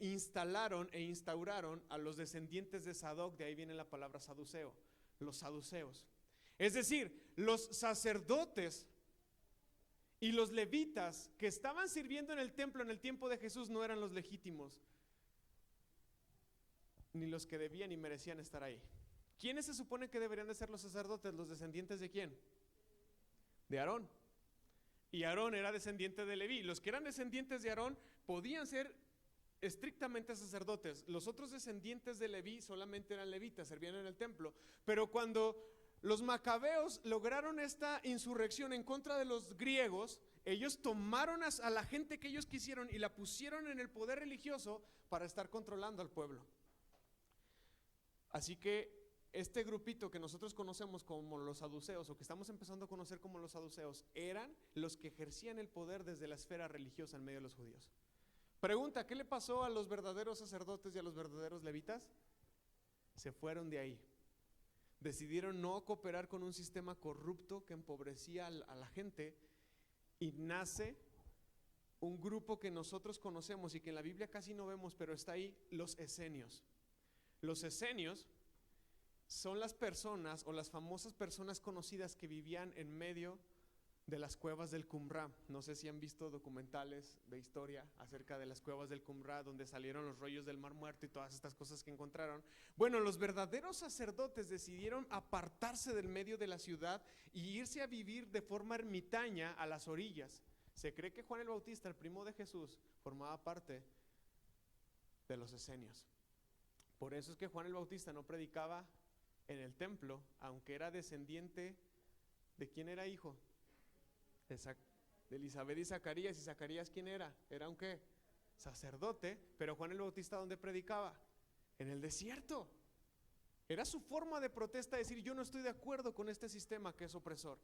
instalaron e instauraron a los descendientes de Sadoc. De ahí viene la palabra saduceo, los saduceos. Es decir, los sacerdotes y los levitas que estaban sirviendo en el templo en el tiempo de Jesús no eran los legítimos, ni los que debían y merecían estar ahí. ¿Quiénes se supone que deberían de ser los sacerdotes? ¿Los descendientes de quién? De Aarón. Y Aarón era descendiente de Leví. Los que eran descendientes de Aarón podían ser estrictamente sacerdotes. Los otros descendientes de Leví solamente eran levitas, servían en el templo. Pero cuando los macabeos lograron esta insurrección en contra de los griegos, ellos tomaron a la gente que ellos quisieron y la pusieron en el poder religioso para estar controlando al pueblo. Así que este grupito que nosotros conocemos como los saduceos, o que estamos empezando a conocer como los saduceos, eran los que ejercían el poder desde la esfera religiosa en medio de los judíos. Pregunta, ¿qué le pasó a los verdaderos sacerdotes y a los verdaderos levitas? Se fueron de ahí. Decidieron no cooperar con un sistema corrupto que empobrecía a la gente, y nace un grupo que nosotros conocemos y que en la Biblia casi no vemos, pero está ahí, los esenios. Los esenios son las personas o las famosas personas conocidas que vivían en medio de las cuevas del Qumrá. No sé si han visto documentales de historia acerca de las cuevas del Qumrá, donde salieron los rollos del Mar Muerto y todas estas cosas que encontraron. Bueno, los verdaderos sacerdotes decidieron apartarse del medio de la ciudad y irse a vivir de forma ermitaña a las orillas. Se cree que Juan el Bautista, el primo de Jesús, formaba parte de los esenios. Por eso es que Juan el Bautista no predicaba en el templo, aunque era descendiente ¿de quién era hijo? De Elizabeth y Zacarías. ¿Y Zacarías quién era? Era un ¿qué? Sacerdote. Pero Juan el Bautista, ¿dónde predicaba? En el desierto. Era su forma de protesta, decir: yo no estoy de acuerdo con este sistema que es opresor.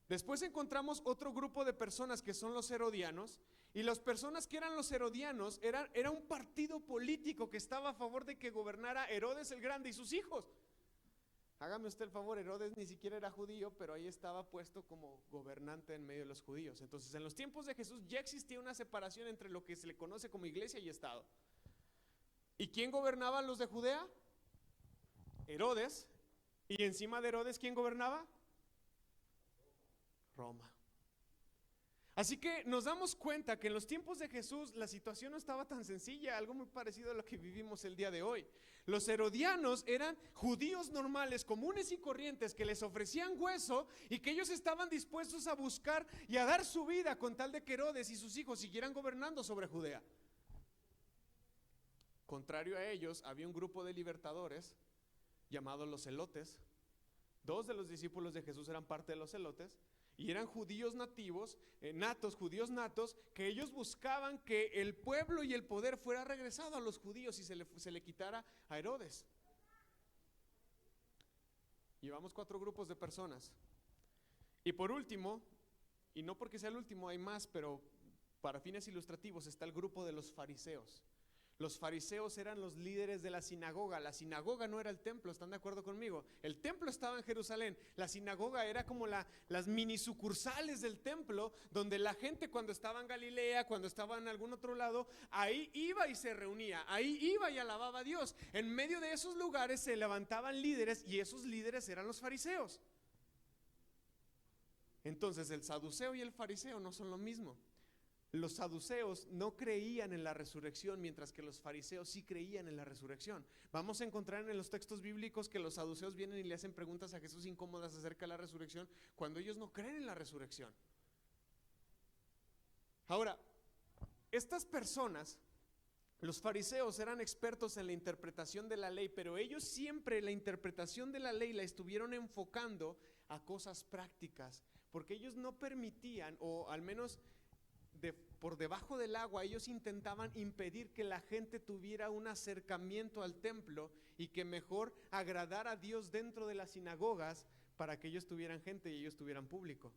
Después encontramos otro grupo de personas que son los herodianos. Y las personas que eran los herodianos era un partido político que estaba a favor de que gobernara Herodes el Grande y sus hijos. Hágame usted el favor, Herodes ni siquiera era judío, pero ahí estaba puesto como gobernante en medio de los judíos. Entonces, en los tiempos de Jesús ya existía una separación entre lo que se le conoce como iglesia y Estado. ¿Y quién gobernaba a los de Judea? Herodes. ¿Y encima de Herodes quién gobernaba? Roma. Así que nos damos cuenta que en los tiempos de Jesús la situación no estaba tan sencilla, algo muy parecido a lo que vivimos el día de hoy. Los herodianos eran judíos normales, comunes y corrientes, que les ofrecían hueso y que ellos estaban dispuestos a buscar y a dar su vida con tal de que Herodes y sus hijos siguieran gobernando sobre Judea. Contrario a ellos, había un grupo de libertadores llamados los celotes. 2 de los discípulos de Jesús eran parte de los celotes. Y eran judíos nativos, judíos natos, que ellos buscaban que el pueblo y el poder fuera regresado a los judíos y se le quitara a Herodes. Llevamos 4 grupos de personas. Y por último, y no porque sea el último, hay más, pero para fines ilustrativos está el grupo de los fariseos. Los fariseos eran los líderes de la sinagoga. La sinagoga no era el templo, ¿están de acuerdo conmigo? El templo estaba en Jerusalén. La sinagoga era como las mini sucursales del templo, donde la gente cuando estaba en Galilea, cuando estaba en algún otro lado, ahí iba y se reunía, ahí iba y alababa a Dios. En medio de esos lugares se levantaban líderes y esos líderes eran los fariseos. Entonces el saduceo y el fariseo no son lo mismo. Los saduceos no creían en la resurrección, mientras que los fariseos sí creían en la resurrección. Vamos a encontrar en los textos bíblicos que los saduceos vienen y le hacen preguntas a Jesús incómodas acerca de la resurrección, cuando ellos no creen en la resurrección. Ahora, estas personas, los fariseos, eran expertos en la interpretación de la ley, pero ellos siempre la interpretación de la ley la estuvieron enfocando a cosas prácticas, porque ellos no permitían, o al menos por debajo del agua, ellos intentaban impedir que la gente tuviera un acercamiento al templo y que mejor agradara a Dios dentro de las sinagogas para que ellos tuvieran gente y ellos tuvieran público.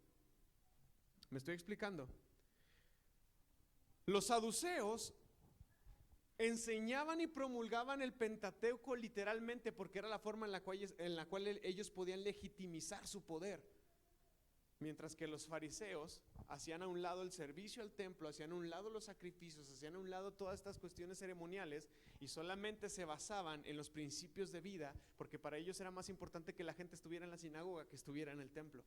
¿Me estoy explicando? Los saduceos enseñaban y promulgaban el Pentateuco literalmente porque era la forma en la cual ellos podían legitimizar su poder. Mientras que los fariseos hacían a un lado el servicio al templo, hacían a un lado los sacrificios, hacían a un lado todas estas cuestiones ceremoniales y solamente se basaban en los principios de vida, porque para ellos era más importante que la gente estuviera en la sinagoga que estuviera en el templo.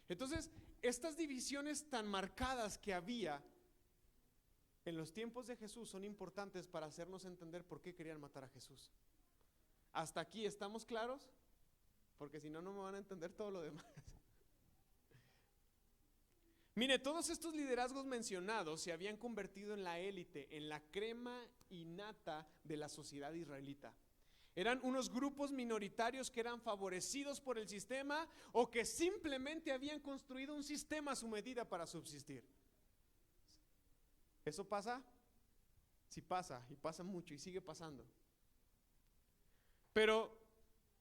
Entonces, estas divisiones tan marcadas que había en los tiempos de Jesús son importantes para hacernos entender por qué querían matar a Jesús. ¿Hasta aquí estamos claros? Porque si no, no me van a entender todo lo demás. Mire, todos estos liderazgos mencionados se habían convertido en la élite, en la crema innata de la sociedad israelita. Eran unos grupos minoritarios que eran favorecidos por el sistema o que simplemente habían construido un sistema a su medida para subsistir. ¿Eso pasa? Sí pasa, y pasa mucho, y sigue pasando. Pero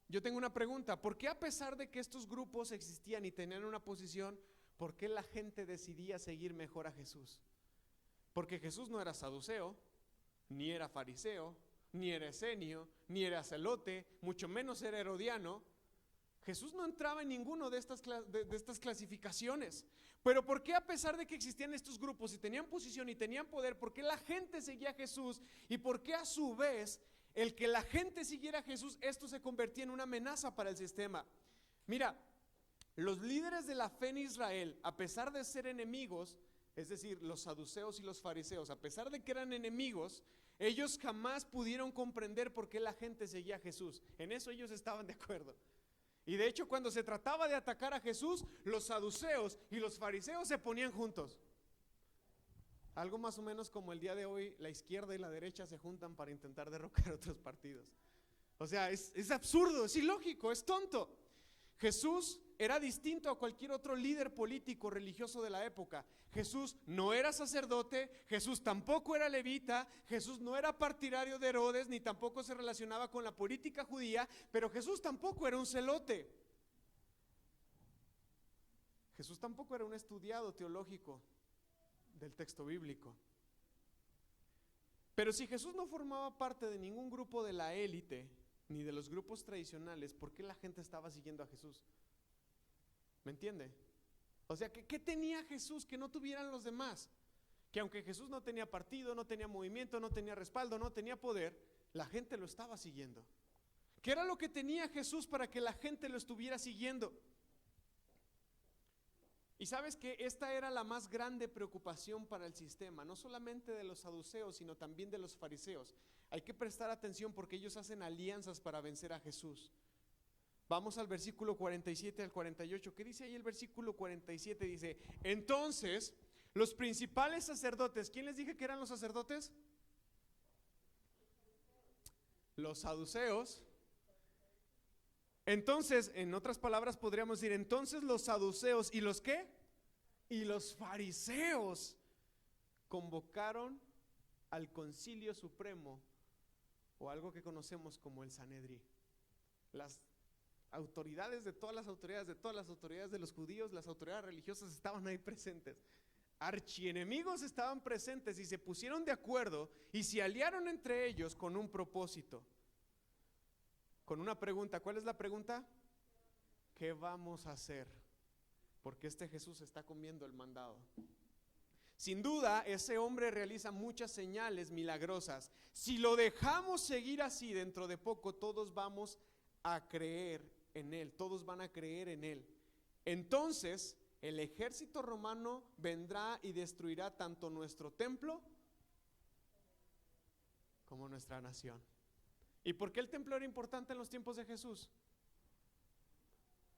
yo tengo una pregunta: ¿por qué a pesar de que estos grupos existían y tenían una posición, por qué la gente decidía seguir mejor a Jesús? Porque Jesús no era saduceo, ni era fariseo, ni era esenio, ni era celote, mucho menos era herodiano. Jesús no entraba en ninguno de estas clasificaciones. Pero ¿por qué a pesar de que existían estos grupos y tenían posición y tenían poder, por qué la gente seguía a Jesús? Y por qué a su vez el que la gente siguiera a Jesús, esto se convertía en una amenaza para el sistema. Mira, los líderes de la fe en Israel, a pesar de ser enemigos, es decir, los saduceos y los fariseos, a pesar de que eran enemigos, ellos jamás pudieron comprender por qué la gente seguía a Jesús. En eso ellos estaban de acuerdo. Y de hecho, cuando se trataba de atacar a Jesús, los saduceos y los fariseos se ponían juntos. Algo más o menos como el día de hoy la izquierda y la derecha se juntan para intentar derrocar otros partidos. O sea, es absurdo, es ilógico, es tonto. Jesús era distinto a cualquier otro líder político religioso de la época. Jesús no era sacerdote, Jesús tampoco era levita, Jesús no era partidario de Herodes, ni tampoco se relacionaba con la política judía, pero Jesús tampoco era un celote. Jesús tampoco era un estudiado teológico del texto bíblico. Pero si Jesús no formaba parte de ningún grupo de la élite, ni de los grupos tradicionales, ¿por qué la gente estaba siguiendo a Jesús? ¿Me entiende? O sea, ¿qué tenía Jesús que no tuvieran los demás? Que aunque Jesús no tenía partido, no tenía movimiento, no tenía respaldo, no tenía poder, la gente lo estaba siguiendo. ¿Qué era lo que tenía Jesús para que la gente lo estuviera siguiendo? Y sabes que esta era la más grande preocupación para el sistema, no solamente de los saduceos, sino también de los fariseos. Hay que prestar atención porque ellos hacen alianzas para vencer a Jesús. Vamos al versículo 47 al 48. ¿Qué dice ahí el versículo 47? Dice: entonces los principales sacerdotes, ¿quién les dije que eran los sacerdotes? Los saduceos. Entonces, en otras palabras podríamos decir, entonces los saduceos y los ¿qué? Y los fariseos convocaron al concilio supremo, o algo que conocemos como el Sanedrí. Las autoridades de todas las autoridades de los judíos, las autoridades religiosas estaban ahí presentes. Archienemigos estaban presentes y se pusieron de acuerdo y se aliaron entre ellos con un propósito, con una pregunta. ¿Cuál es la pregunta? ¿Qué vamos a hacer? Porque este Jesús está comiendo el mandado. Sin duda, ese hombre realiza muchas señales milagrosas. Si lo dejamos seguir así, dentro de poco todos vamos a creer en él, todos van a creer en él. Entonces, el ejército romano vendrá y destruirá tanto nuestro templo como nuestra nación. ¿Y por qué el templo era importante en los tiempos de Jesús?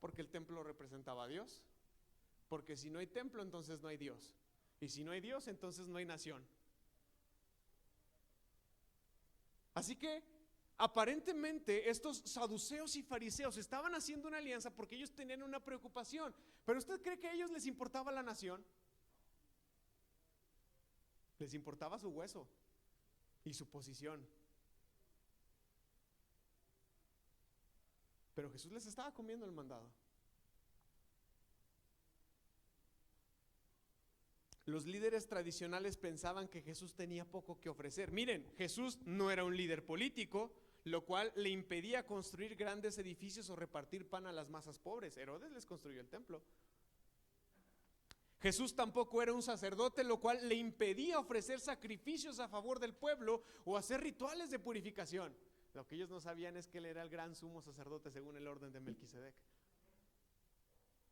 Porque el templo representaba a Dios. Porque si no hay templo, entonces no hay Dios. Y si no hay Dios, entonces no hay nación. Así que aparentemente estos saduceos y fariseos estaban haciendo una alianza porque ellos tenían una preocupación. ¿Pero usted cree que a ellos les importaba la nación? Les importaba su hueso y su posición. Pero Jesús les estaba comiendo el mandado. Los líderes tradicionales pensaban que Jesús tenía poco que ofrecer. Miren, Jesús no era un líder político, lo cual le impedía construir grandes edificios o repartir pan a las masas pobres. Herodes les construyó el templo. Jesús tampoco era un sacerdote, lo cual le impedía ofrecer sacrificios a favor del pueblo o hacer rituales de purificación. Lo que ellos no sabían es que él era el gran sumo sacerdote según el orden de Melquisedec.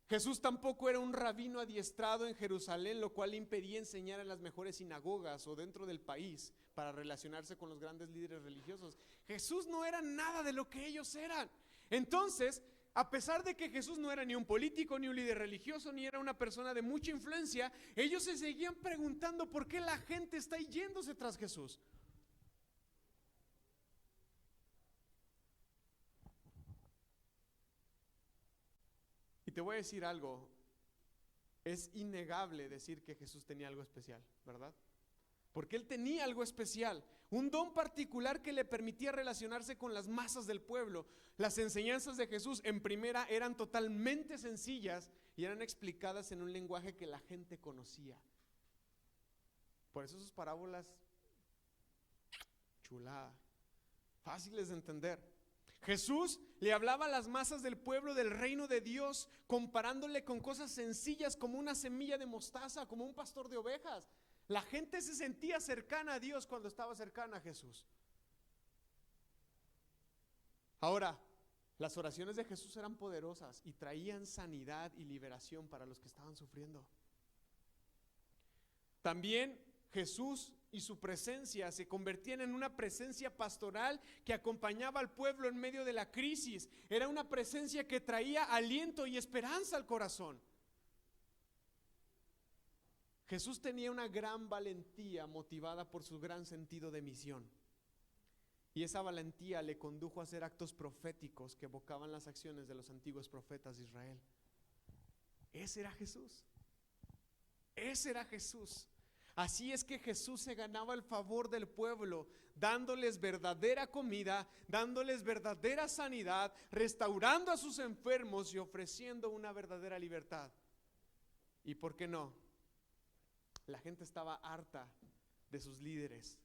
Jesús tampoco era un rabino adiestrado en Jerusalén, lo cual le impedía enseñar en las mejores sinagogas o dentro del país para relacionarse con los grandes líderes religiosos. Jesús no era nada de lo que ellos eran. Entonces, a pesar de que Jesús no era ni un político, ni un líder religioso, ni era una persona de mucha influencia, ellos se seguían preguntando por qué la gente está yéndose tras Jesús. Y te voy a decir algo, es innegable decir que Jesús tenía algo especial, ¿verdad? Porque él tenía algo especial, un don particular que le permitía relacionarse con las masas del pueblo. Las enseñanzas de Jesús en primera eran totalmente sencillas y eran explicadas en un lenguaje que la gente conocía. Por eso sus parábolas, chulada, fáciles de entender. Jesús le hablaba a las masas del pueblo del reino de Dios, comparándole con cosas sencillas como una semilla de mostaza, como un pastor de ovejas. La gente se sentía cercana a Dios cuando estaba cercana a Jesús. Ahora, las oraciones de Jesús eran poderosas y traían sanidad y liberación para los que estaban sufriendo. También Jesús y su presencia se convertían en una presencia pastoral que acompañaba al pueblo en medio de la crisis. Era una presencia que traía aliento y esperanza al corazón. Jesús tenía una gran valentía motivada por su gran sentido de misión. Y esa valentía le condujo a hacer actos proféticos que evocaban las acciones de los antiguos profetas de Israel. Ese era Jesús. Ese era Jesús. Así es que Jesús se ganaba el favor del pueblo, dándoles verdadera comida, dándoles verdadera sanidad, restaurando a sus enfermos y ofreciendo una verdadera libertad. ¿Y por qué no? La gente estaba harta de sus líderes.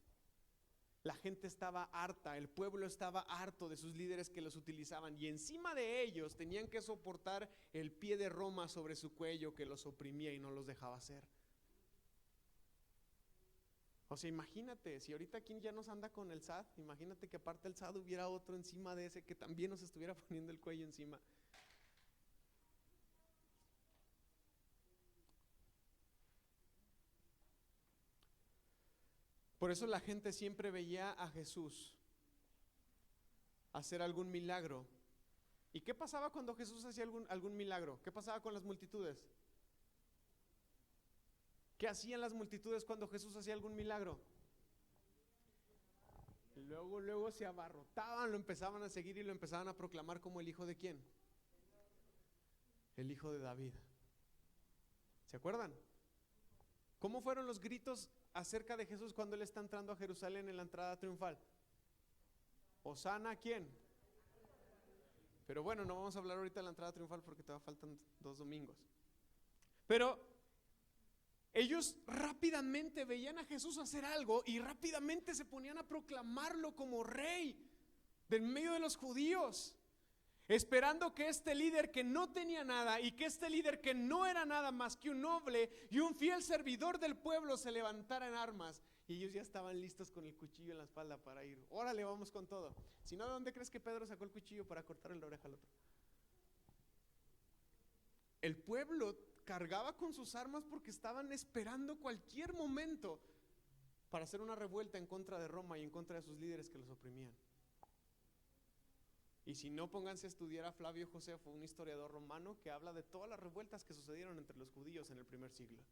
La gente estaba harta, el pueblo estaba harto de sus líderes que los utilizaban y encima de ellos tenían que soportar el pie de Roma sobre su cuello que los oprimía y no los dejaba hacer. O sea, imagínate, si ahorita aquí ya nos anda con el SAT, imagínate que aparte del SAT hubiera otro encima de ese que también nos estuviera poniendo el cuello encima. Por eso la gente siempre veía a Jesús hacer algún milagro. ¿Y qué pasaba cuando Jesús hacía algún milagro? ¿Qué pasaba con las multitudes? ¿Qué hacían las multitudes cuando Jesús hacía algún milagro? Luego se abarrotaban, lo empezaban a seguir y lo empezaban a proclamar como el hijo de ¿quién? El hijo de David. ¿Se acuerdan? ¿Cómo fueron los gritos acerca de Jesús cuando él está entrando a Jerusalén en la entrada triunfal? ¿Hosana a quién? Pero bueno, no vamos a hablar ahorita de la entrada triunfal porque todavía faltan 2 domingos. Pero ellos rápidamente veían a Jesús hacer algo y rápidamente se ponían a proclamarlo como rey del medio de los judíos, esperando que este líder que no tenía nada y que este líder que no era nada más que un noble y un fiel servidor del pueblo se levantara en armas. Y ellos ya estaban listos con el cuchillo en la espalda para ir. Órale, vamos con todo. Si no, ¿de dónde crees que Pedro sacó el cuchillo para cortarle la oreja al otro? El pueblo cargaba con sus armas porque estaban esperando cualquier momento para hacer una revuelta en contra de Roma y en contra de sus líderes que los oprimían. Y si no, pónganse a estudiar a Flavio Josefo, un historiador romano que habla de todas las revueltas que sucedieron entre los judíos en el primer siglo.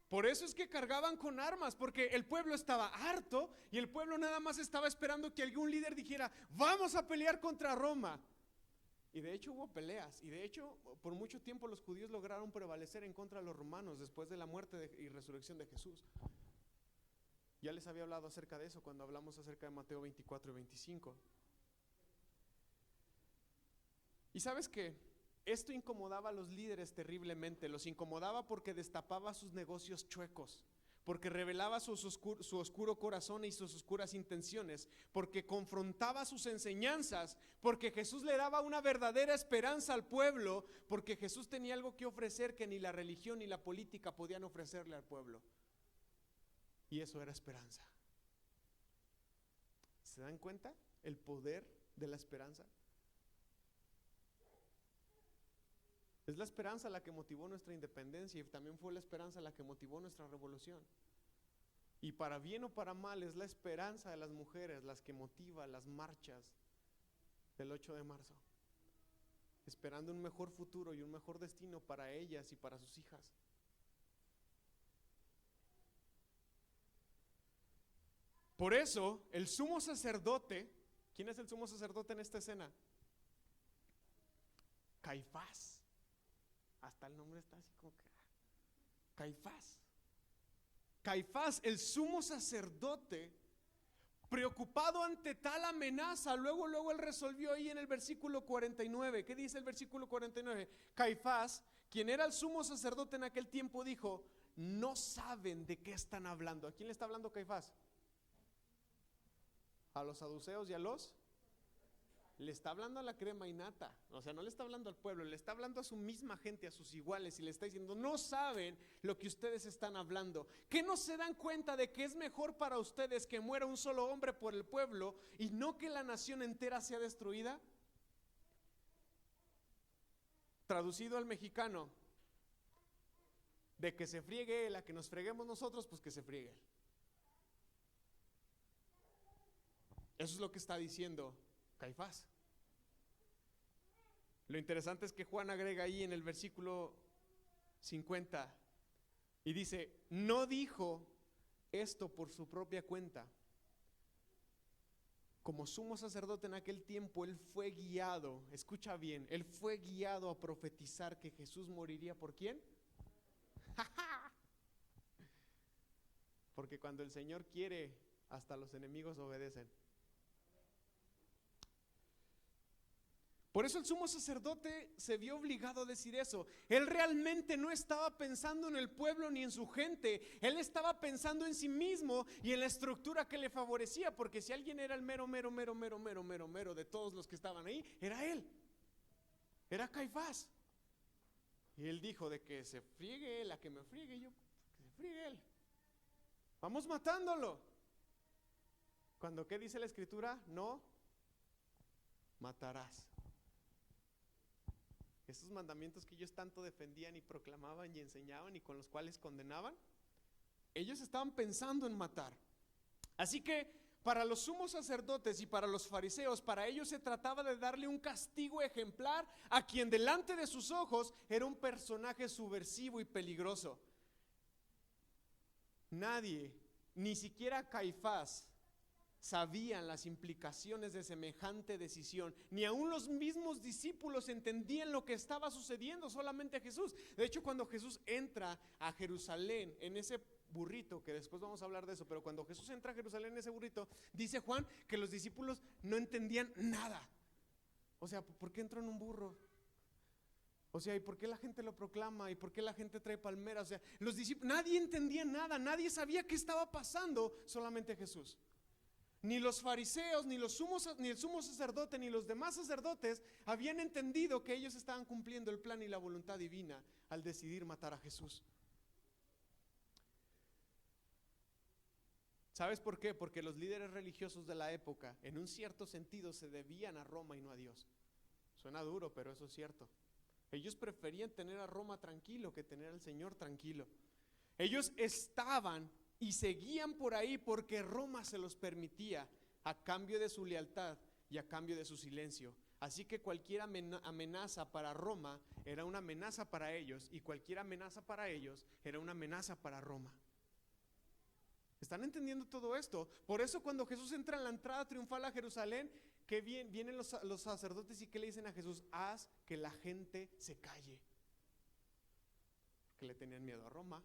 Por eso es que cargaban con armas, porque el pueblo estaba harto y el pueblo nada más estaba esperando que algún líder dijera: vamos a pelear contra Roma. Y de hecho hubo peleas, y de hecho por mucho tiempo los judíos lograron prevalecer en contra de los romanos después de la muerte y resurrección de Jesús. Ya les había hablado acerca de eso cuando hablamos acerca de Mateo 24 y 25. Y sabes que esto incomodaba a los líderes terriblemente, los incomodaba porque destapaba sus negocios chuecos, porque revelaba su oscuro corazón y sus oscuras intenciones, porque confrontaba sus enseñanzas, porque Jesús le daba una verdadera esperanza al pueblo, porque Jesús tenía algo que ofrecer que ni la religión ni la política podían ofrecerle al pueblo. Y eso era esperanza. ¿Se dan cuenta el poder de la esperanza? Es la esperanza la que motivó nuestra independencia y también fue la esperanza la que motivó nuestra revolución. Y para bien o para mal es la esperanza de las mujeres las que motiva las marchas del 8 de marzo, esperando un mejor futuro y un mejor destino para ellas y para sus hijas. Por eso el sumo sacerdote, ¿quién es el sumo sacerdote en esta escena? Caifás. Hasta el nombre está así como que Caifás. Caifás, el sumo sacerdote, preocupado ante tal amenaza, luego él resolvió ahí en el versículo 49. ¿Qué dice el versículo 49? Caifás, quien era el sumo sacerdote en aquel tiempo, dijo: no saben de qué están hablando. ¿A quién le está hablando Caifás? ¿A los saduceos y a los? Le está hablando a la crema innata, o sea, no le está hablando al pueblo, le está hablando a su misma gente, a sus iguales, y le está diciendo: no saben lo que ustedes están hablando, que no se dan cuenta de que es mejor para ustedes que muera un solo hombre por el pueblo y no que la nación entera sea destruida. Traducido al mexicano, de que se friegue él a que nos freguemos nosotros, pues que se friegue él. Eso es lo que está diciendo Caifás. Lo interesante es que Juan agrega ahí en el versículo 50 y dice: no dijo esto por su propia cuenta. Como sumo sacerdote en aquel tiempo, él fue guiado, escucha bien, él fue guiado a profetizar que Jesús moriría ¿por quién? Porque cuando el Señor quiere, hasta los enemigos obedecen. Por eso el sumo sacerdote se vio obligado a decir eso. Él realmente no estaba pensando en el pueblo ni en su gente. Él estaba pensando en sí mismo y en la estructura que le favorecía. Porque si alguien era el mero de todos los que estaban ahí, era él. Era Caifás. Y él dijo: de que se friegue él, a que me friegue yo, que se friegue él. Vamos matándolo. Cuando, ¿qué dice la escritura? No matarás. Esos mandamientos que ellos tanto defendían y proclamaban y enseñaban y con los cuales condenaban, ellos estaban pensando en matar. Así que para los sumos sacerdotes y para los fariseos, para ellos se trataba de darle un castigo ejemplar a quien delante de sus ojos era un personaje subversivo y peligroso. Nadie, ni siquiera Caifás, sabían las implicaciones de semejante decisión. Ni aún los mismos discípulos entendían lo que estaba sucediendo, solamente Jesús. De hecho, cuando Jesús entra a Jerusalén en ese burrito, que después vamos a hablar de eso, pero cuando Jesús entra a Jerusalén en ese burrito, dice Juan que los discípulos no entendían nada. O sea, ¿por qué entró en un burro? O sea, ¿y por qué la gente lo proclama? ¿Y por qué la gente trae palmeras? O sea, los discípulos, nadie entendía nada, nadie sabía qué estaba pasando, solamente Jesús. Ni los fariseos, ni el sumo sacerdote, ni los demás sacerdotes habían entendido que ellos estaban cumpliendo el plan y la voluntad divina al decidir matar a Jesús. ¿Sabes por qué? Porque los líderes religiosos de la época, en un cierto sentido, se debían a Roma y no a Dios. Suena duro, pero eso es cierto. Ellos preferían tener a Roma tranquilo que tener al Señor tranquilo. Ellos estaban y seguían por ahí porque Roma se los permitía, a cambio de su lealtad y a cambio de su silencio. Así que cualquier amenaza para Roma era una amenaza para ellos, y cualquier amenaza para ellos era una amenaza para Roma. ¿Están entendiendo todo esto? Por eso cuando Jesús entra en la entrada triunfal a Jerusalén, ¿Qué vienen los sacerdotes y qué le dicen a Jesús? Haz que la gente se calle. Que le tenían miedo a Roma.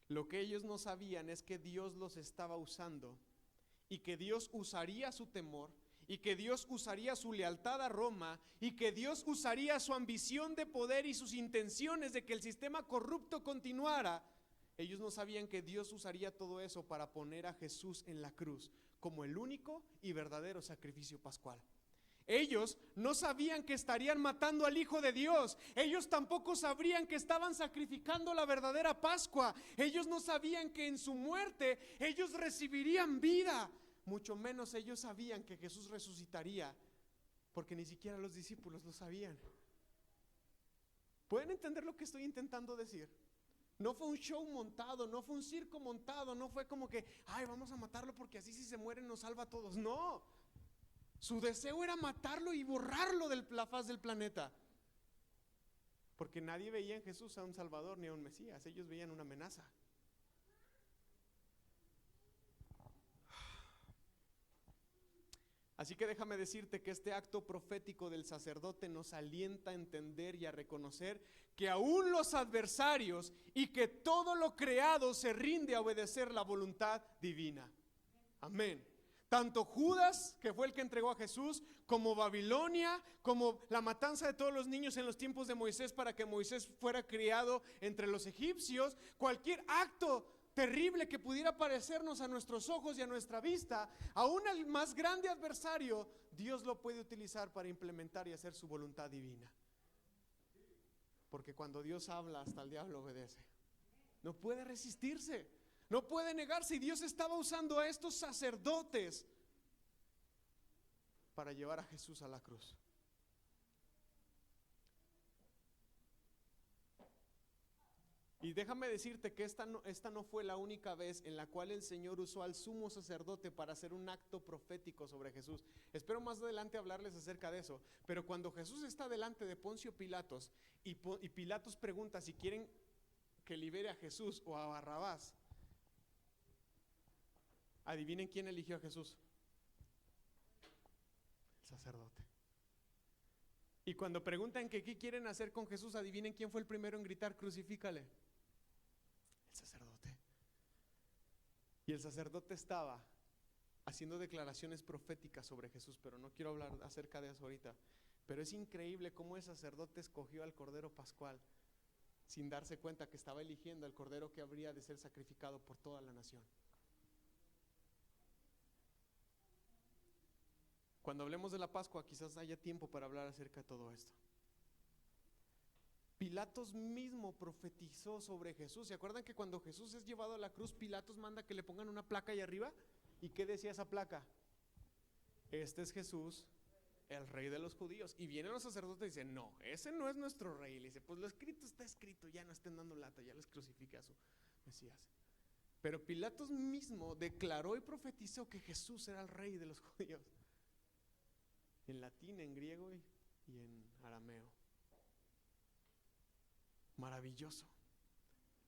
Lo que ellos no sabían es que Dios los estaba usando y que Dios usaría su temor y que Dios usaría su lealtad a Roma y que Dios usaría su ambición de poder y sus intenciones de que el sistema corrupto continuara. Ellos no sabían que Dios usaría todo eso para poner a Jesús en la cruz como el único y verdadero sacrificio pascual. Ellos no sabían que estarían matando al Hijo de Dios. Ellos tampoco sabrían que estaban sacrificando la verdadera Pascua. Ellos no sabían que en su muerte ellos recibirían vida. Mucho menos ellos sabían que Jesús resucitaría, porque ni siquiera los discípulos lo sabían. ¿Pueden entender lo que estoy intentando decir? No fue un show montado, no fue un circo montado, no fue como que, ay, vamos a matarlo porque así si se muere nos salva a todos. No. Su deseo era matarlo y borrarlo de la faz del planeta. Porque nadie veía en Jesús a un Salvador ni a un Mesías. Ellos veían una amenaza. Así que déjame decirte que este acto profético del sacerdote nos alienta a entender y a reconocer que aún los adversarios y que todo lo creado se rinde a obedecer la voluntad divina. Amén. Tanto Judas, que fue el que entregó a Jesús, como Babilonia, como la matanza de todos los niños en los tiempos de Moisés para que Moisés fuera criado entre los egipcios, cualquier acto terrible que pudiera parecernos a nuestros ojos y a nuestra vista, aún el más grande adversario, Dios lo puede utilizar para implementar y hacer su voluntad divina. Porque cuando Dios habla, hasta el diablo obedece. No puede resistirse. No puede negarse, y Dios estaba usando a estos sacerdotes para llevar a Jesús a la cruz. Y déjame decirte que esta no fue la única vez en la cual el Señor usó al sumo sacerdote para hacer un acto profético sobre Jesús. Espero más adelante hablarles acerca de eso. Pero cuando Jesús está delante de Poncio Pilatos y Pilatos pregunta si quieren que libere a Jesús o a Barrabás, adivinen quién eligió a Jesús. El sacerdote. Y cuando preguntan que qué quieren hacer con Jesús, adivinen quién fue el primero en gritar crucifícale. El sacerdote. Y el sacerdote estaba haciendo declaraciones proféticas sobre Jesús, pero no quiero hablar acerca de eso ahorita. Pero es increíble cómo el sacerdote escogió al Cordero Pascual sin darse cuenta que estaba eligiendo al Cordero que habría de ser sacrificado por toda la nación. Cuando hablemos de la Pascua, quizás haya tiempo para hablar acerca de todo esto. Pilatos mismo profetizó sobre Jesús. ¿Se acuerdan que cuando Jesús es llevado a la cruz, Pilatos manda que le pongan una placa ahí arriba? ¿Y qué decía esa placa? Este es Jesús, el rey de los judíos. Y vienen los sacerdotes y dicen, no, ese no es nuestro rey. Y le dice, pues lo escrito está escrito, ya no estén dando lata, ya les crucifique a su Mesías. Pero Pilatos mismo declaró y profetizó que Jesús era el rey de los judíos. En latín, en griego y en arameo. Maravilloso.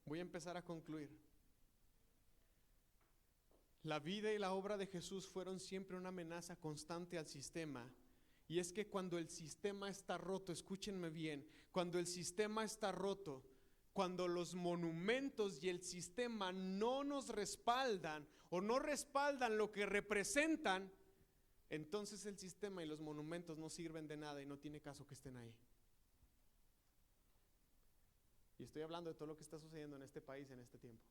Voy a empezar a concluir. La vida y la obra de Jesús fueron siempre una amenaza constante al sistema. Y es que cuando el sistema está roto, escúchenme bien, cuando el sistema está roto, cuando los monumentos y el sistema no nos respaldan o no respaldan lo que representan, entonces el sistema y los monumentos no sirven de nada y no tiene caso que estén ahí. Y estoy hablando de todo lo que está sucediendo en este país en este tiempo.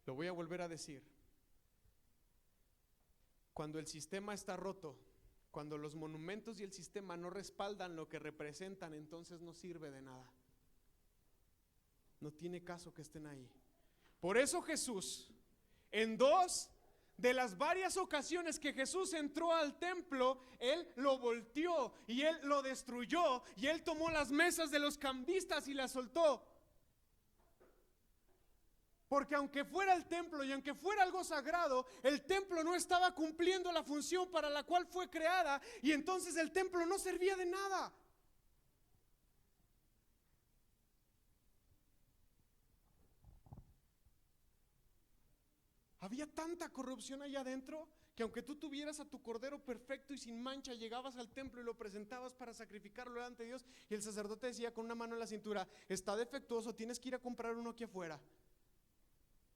Lo voy a volver a decir. Cuando el sistema está roto, cuando los monumentos y el sistema no respaldan lo que representan, entonces no sirve de nada. No tiene caso que estén ahí. Por eso Jesús, en 2 de las varias ocasiones que Jesús entró al templo, Él lo volteó y Él lo destruyó y Él tomó las mesas de los cambistas y las soltó. Porque aunque fuera el templo y aunque fuera algo sagrado, el templo no estaba cumpliendo la función para la cual fue creada y entonces el templo no servía de nada. Había tanta corrupción allá adentro que aunque tú tuvieras a tu cordero perfecto y sin mancha, llegabas al templo y lo presentabas para sacrificarlo delante de Dios, y el sacerdote decía con una mano en la cintura: está defectuoso, tienes que ir a comprar uno aquí afuera.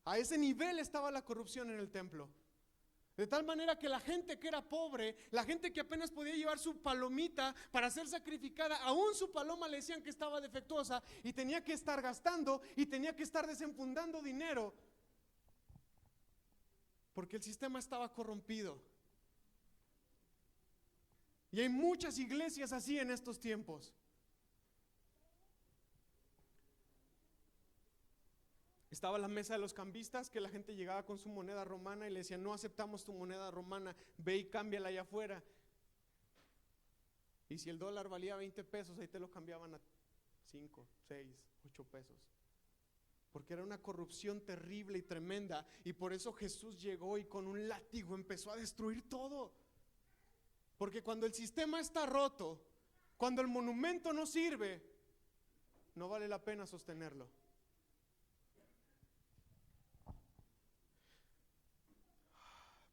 A ese nivel estaba la corrupción en el templo. De tal manera que la gente que era pobre, la gente que apenas podía llevar su palomita para ser sacrificada, aún su paloma le decían que estaba defectuosa y tenía que estar gastando y tenía que estar desenfundando dinero, porque el sistema estaba corrompido. Y hay muchas iglesias así en estos tiempos. Estaba la mesa de los cambistas, que la gente llegaba con su moneda romana y le decían: no aceptamos tu moneda romana, ve y cámbiala allá afuera. Y si el dólar valía 20 pesos, ahí te lo cambiaban a 5, 6, 8 pesos. Porque era una corrupción terrible y tremenda. Y por eso Jesús llegó y con un látigo empezó a destruir todo. Porque cuando el sistema está roto, cuando el monumento no sirve, no vale la pena sostenerlo.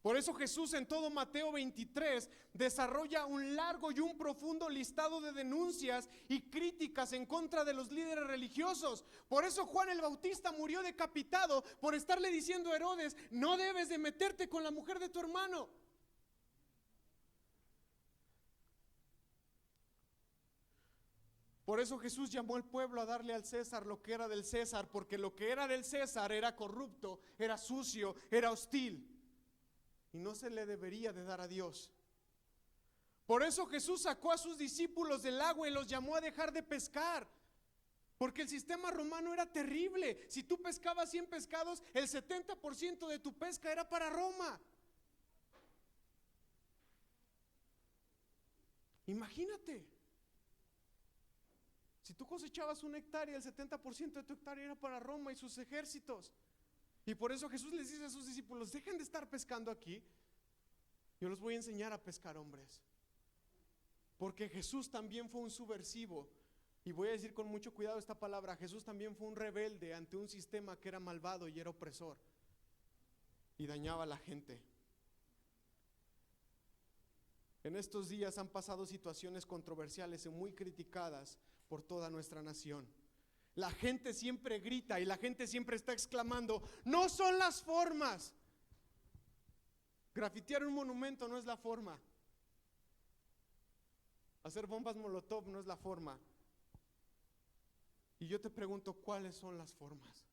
Por eso Jesús en todo Mateo 23 desarrolla un largo y un profundo listado de denuncias y críticas en contra de los líderes religiosos. Por eso Juan el Bautista murió decapitado por estarle diciendo a Herodes: no debes de meterte con la mujer de tu hermano. Por eso Jesús llamó al pueblo a darle al César lo que era del César, porque lo que era del César era corrupto, era sucio, era hostil. Y no se le debería de dar a Dios. Por eso Jesús sacó a sus discípulos del agua y los llamó a dejar de pescar. Porque el sistema romano era terrible. Si tú pescabas 100 pescados, el 70% de tu pesca era para Roma. Imagínate. Si tú cosechabas 1 hectárea, el 70% de tu hectárea era para Roma y sus ejércitos. Y por eso Jesús les dice a sus discípulos: dejen de estar pescando aquí, yo los voy a enseñar a pescar hombres. Porque Jesús también fue un subversivo. Y voy a decir con mucho cuidado esta palabra: Jesús también fue un rebelde ante un sistema que era malvado y era opresor y dañaba a la gente. En estos días han pasado situaciones controversiales y muy criticadas por toda nuestra nación. La gente siempre grita y la gente siempre está exclamando: no son las formas. Grafitear un monumento no es la forma. Hacer bombas molotov no es la forma. Y yo te pregunto: ¿cuáles son las formas?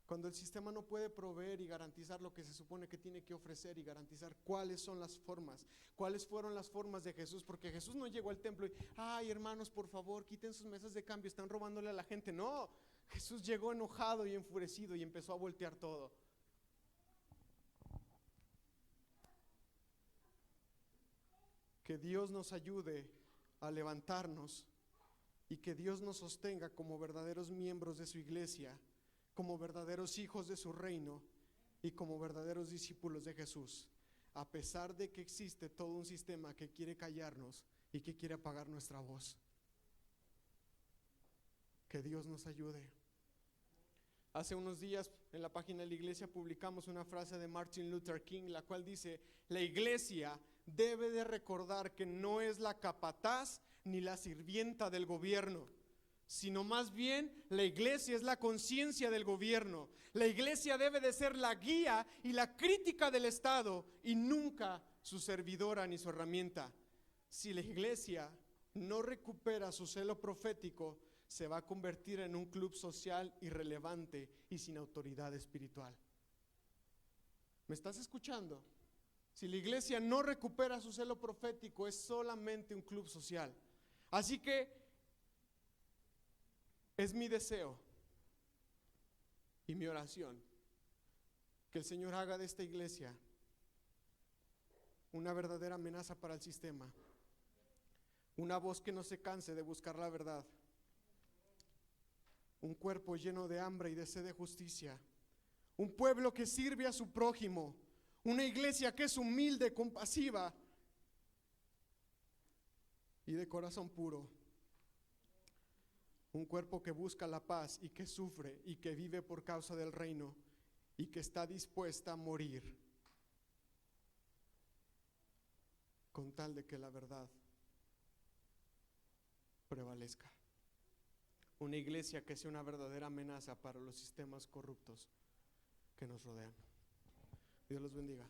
Cuando el sistema no puede proveer y garantizar lo que se supone que tiene que ofrecer y garantizar, ¿cuáles son las formas? ¿Cuáles fueron las formas de Jesús? Porque Jesús no llegó al templo y: ay, hermanos, por favor, quiten sus mesas de cambio, están robándole a la gente. No, Jesús llegó enojado y enfurecido y empezó a voltear todo. Que Dios nos ayude a levantarnos y que Dios nos sostenga como verdaderos miembros de su iglesia, como verdaderos hijos de su reino y como verdaderos discípulos de Jesús, a pesar de que existe todo un sistema que quiere callarnos y que quiere apagar nuestra voz. Que Dios nos ayude. Hace unos días en la página de la iglesia publicamos una frase de Martin Luther King, la cual dice: la iglesia debe de recordar que no es la capataz ni la sirvienta del gobierno, sino más bien la iglesia es la conciencia del gobierno. La iglesia debe de ser la guía y la crítica del Estado y nunca su servidora ni su herramienta. Si la iglesia no recupera su celo profético, se va a convertir en un club social irrelevante y sin autoridad espiritual. ¿Me estás escuchando? Si la iglesia no recupera su celo profético, es solamente un club social. Así que es mi deseo y mi oración que el Señor haga de esta iglesia una verdadera amenaza para el sistema, una voz que no se canse de buscar la verdad, un cuerpo lleno de hambre y de sed de justicia, un pueblo que sirve a su prójimo, una iglesia que es humilde, compasiva y de corazón puro. Un cuerpo que busca la paz y que sufre y que vive por causa del reino y que está dispuesta a morir con tal de que la verdad prevalezca. Una iglesia que sea una verdadera amenaza para los sistemas corruptos que nos rodean. Dios los bendiga.